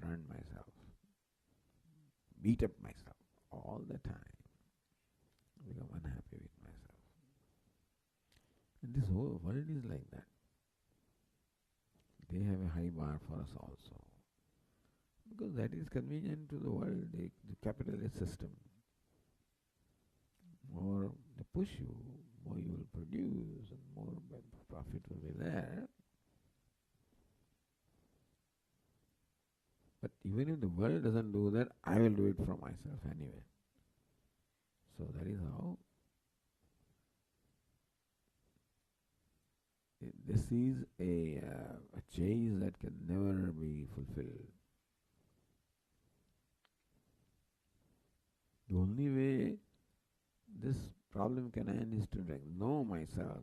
brand myself, beat up myself all the time, become unhappy with myself. And this whole world is like that. They have a high bar for us also, because that is convenient to the world, the capitalist system. More they push you, more you will produce, and more profit will be there. But even if the world doesn't do that, I will do it for myself anyway. So that is how this is a chase that can never be fulfilled. The only way this problem can end is to know myself,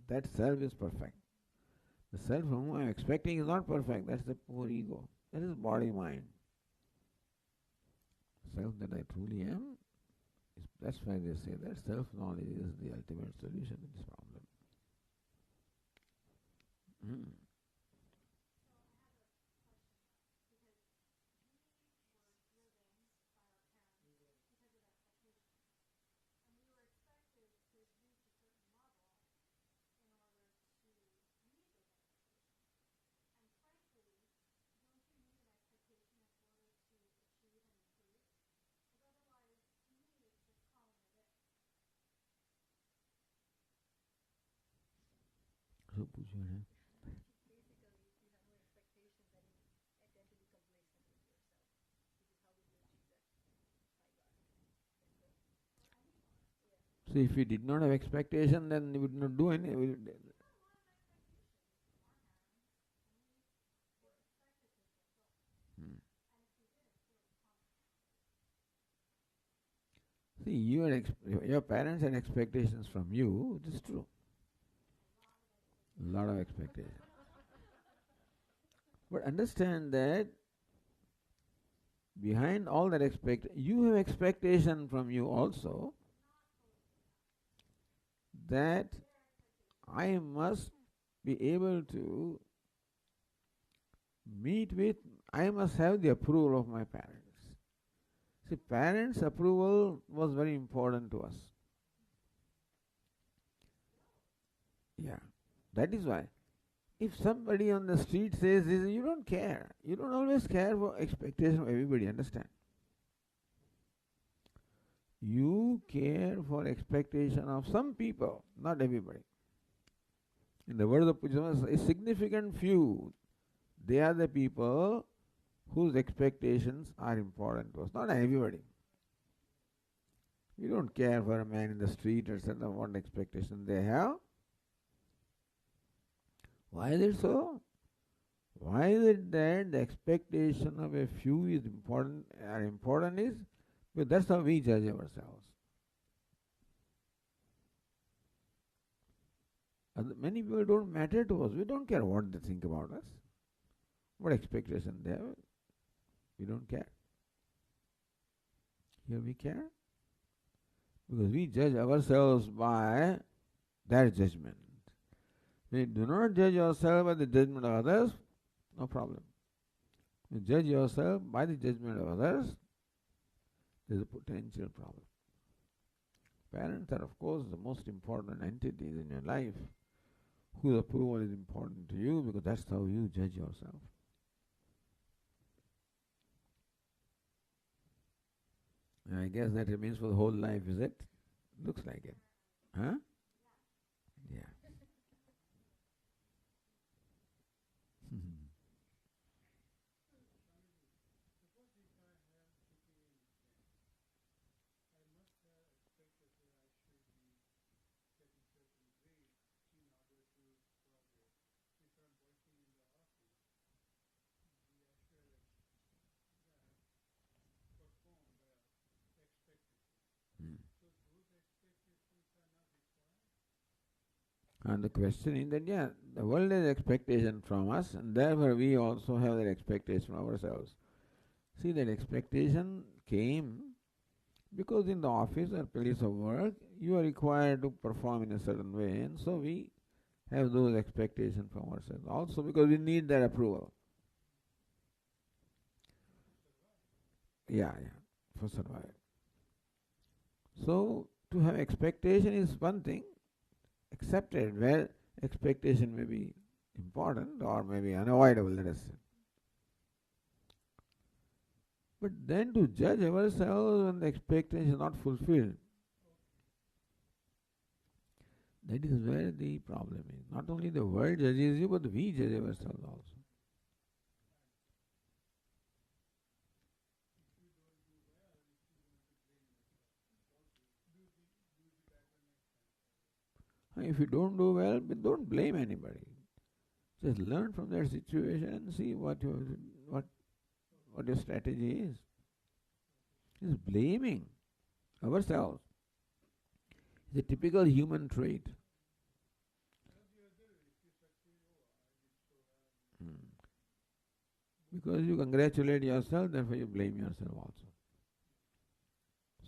that self is perfect. The self from whom I am expecting is not perfect. That's the poor ego. That is body-mind. Self that I truly am, that's why they say that self-knowledge is the ultimate solution to this problem. So put your hand. So if we did not have expectation, then we would not do any. See, your parents had expectations from you. It is true. A lot of expectations. But understand that behind all that you have expectation from you also, that I must be able to I must have the approval of my parents. See, parents' approval was very important to us. Yeah, that is why. If somebody on the street says this, you don't care. You don't always care for expectation of everybody, understand? You care for expectation of some people, not everybody. In the words of Pujama, a significant few, they are the people whose expectations are important to us, not everybody. You don't care for a man in the street, etc., what expectation they have. Why is it so? Why is it that the expectation of a few is important is because that's how we judge ourselves. Many people don't matter to us. We don't care what they think about us, what expectation they have. We don't care. Here we care because we judge ourselves by their judgment. We do not judge yourself by the judgment of others, no problem. You judge yourself by the judgment of others, there is a potential problem. Parents are, of course, the most important entities in your life, whose approval is important to you because that's how you judge yourself. And I guess that remains for the whole life, is it? Looks like it. Huh? Yeah. And the question is that, yeah, the world has expectation from us, and therefore we also have that expectation from ourselves. See, that expectation came because in the office or place of work, you are required to perform in a certain way, and so we have those expectations from ourselves. Also because we need their approval. Yeah, for survival. So, to have expectation is one thing, accepted where expectation may be important or may be unavoidable, let us say. But then to judge ourselves when the expectation is not fulfilled, that is where the problem is. Not only the world judges you, but we judge ourselves also. If you don't do well, don't blame anybody. Just learn from that situation and see what your strategy is. Just blaming ourselves is a typical human trait. Because you congratulate yourself, therefore you blame yourself also.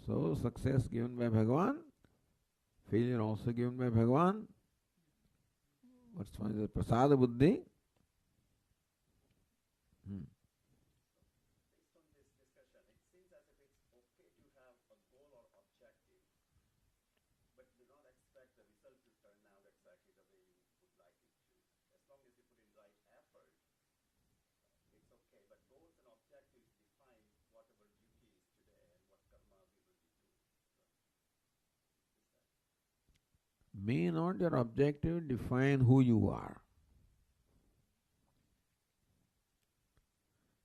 So success given by Bhagavan, failure also given by Bhagavan. What's one is the prasada buddhi. May not your objective define who you are.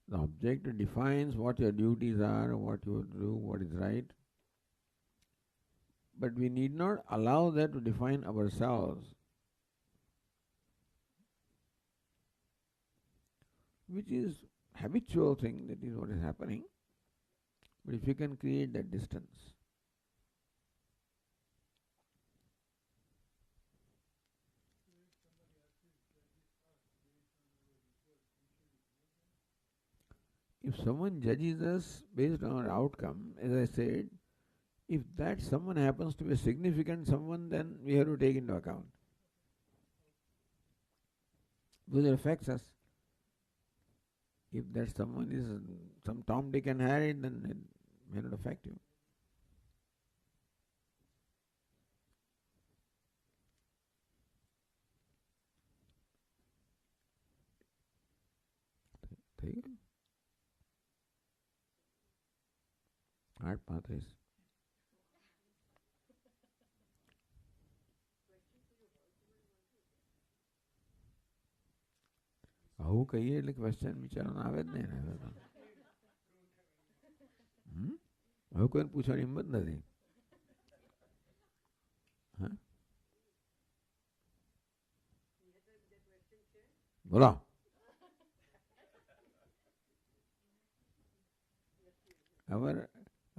The objective defines what your duties are, what you do, what is right. But we need not allow that to define ourselves, which is habitual thing, that is what is happening. But if you can create that distance, if someone judges us based on our outcome, as I said, if that someone happens to be a significant someone, then we have to take into account. Because it affects us. If that someone is some Tom, Dick and Harry, then it may not affect you. ठीक है? 8:35. આવું કહીએ એટલે question વિચારવાનો આવે જ નહીં ને હવે તો. હવે કોઈને પૂછવાની હિંમત નથી. હા બોલો.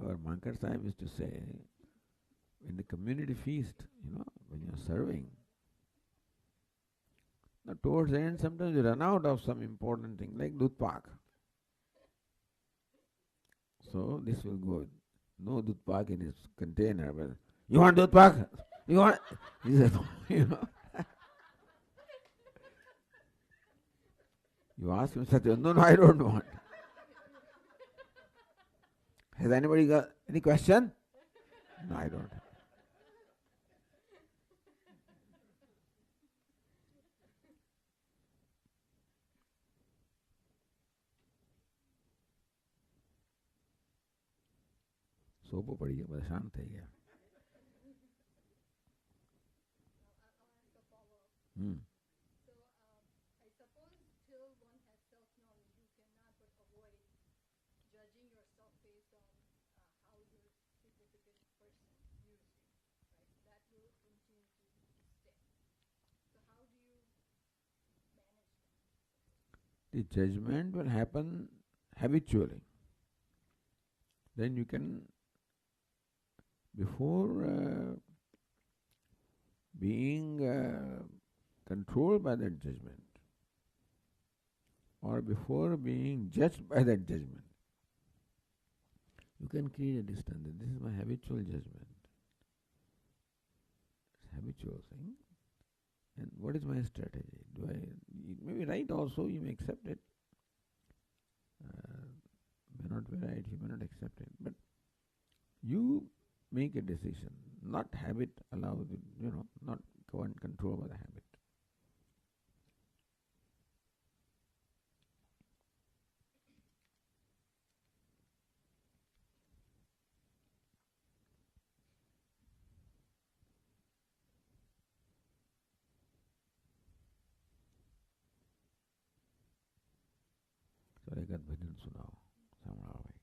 Our Mankar Sahib used to say, in the community feast, when you're serving, Towards the end, sometimes you run out of some important thing, like Dudh Pak. So this will go. No Dudh Pak in his container. But you want Dudh Pak? You want? He said, you know. You ask him, Satya, no, I don't want. Has anybody got any question? No, I don't. सोपो पड़ गया, बड़ा शांत है गया. The judgment will happen habitually. Then you can, before being controlled by that judgment, or before being judged by that judgment, you can create a distance. This is my habitual judgment. It's habitual thing. And what is my strategy? It may be right also, you may accept it. May not be right, you may not accept it. But you make a decision, not habit allows it, not go and control by the habit. So एक आध भजन सुनाओ श्यामलाल भाई.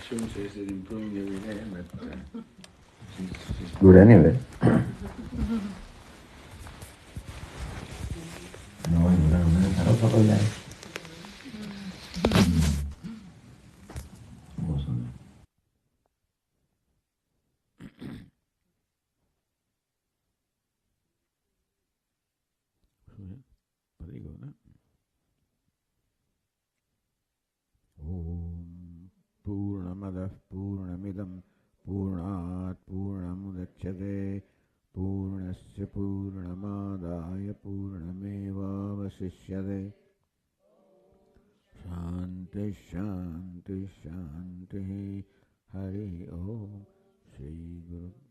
Shouldn't say she's improving every day, but she's good anyway. Mudah-mudahan harap apa ya? Pretty good, huh? Om Purnamadah Purnamidam Purnat Purnamudachyate Purnasya Purnamadaya Purnameva Vasishyate Shanti Shanti Shanti Hari Om Shri Guru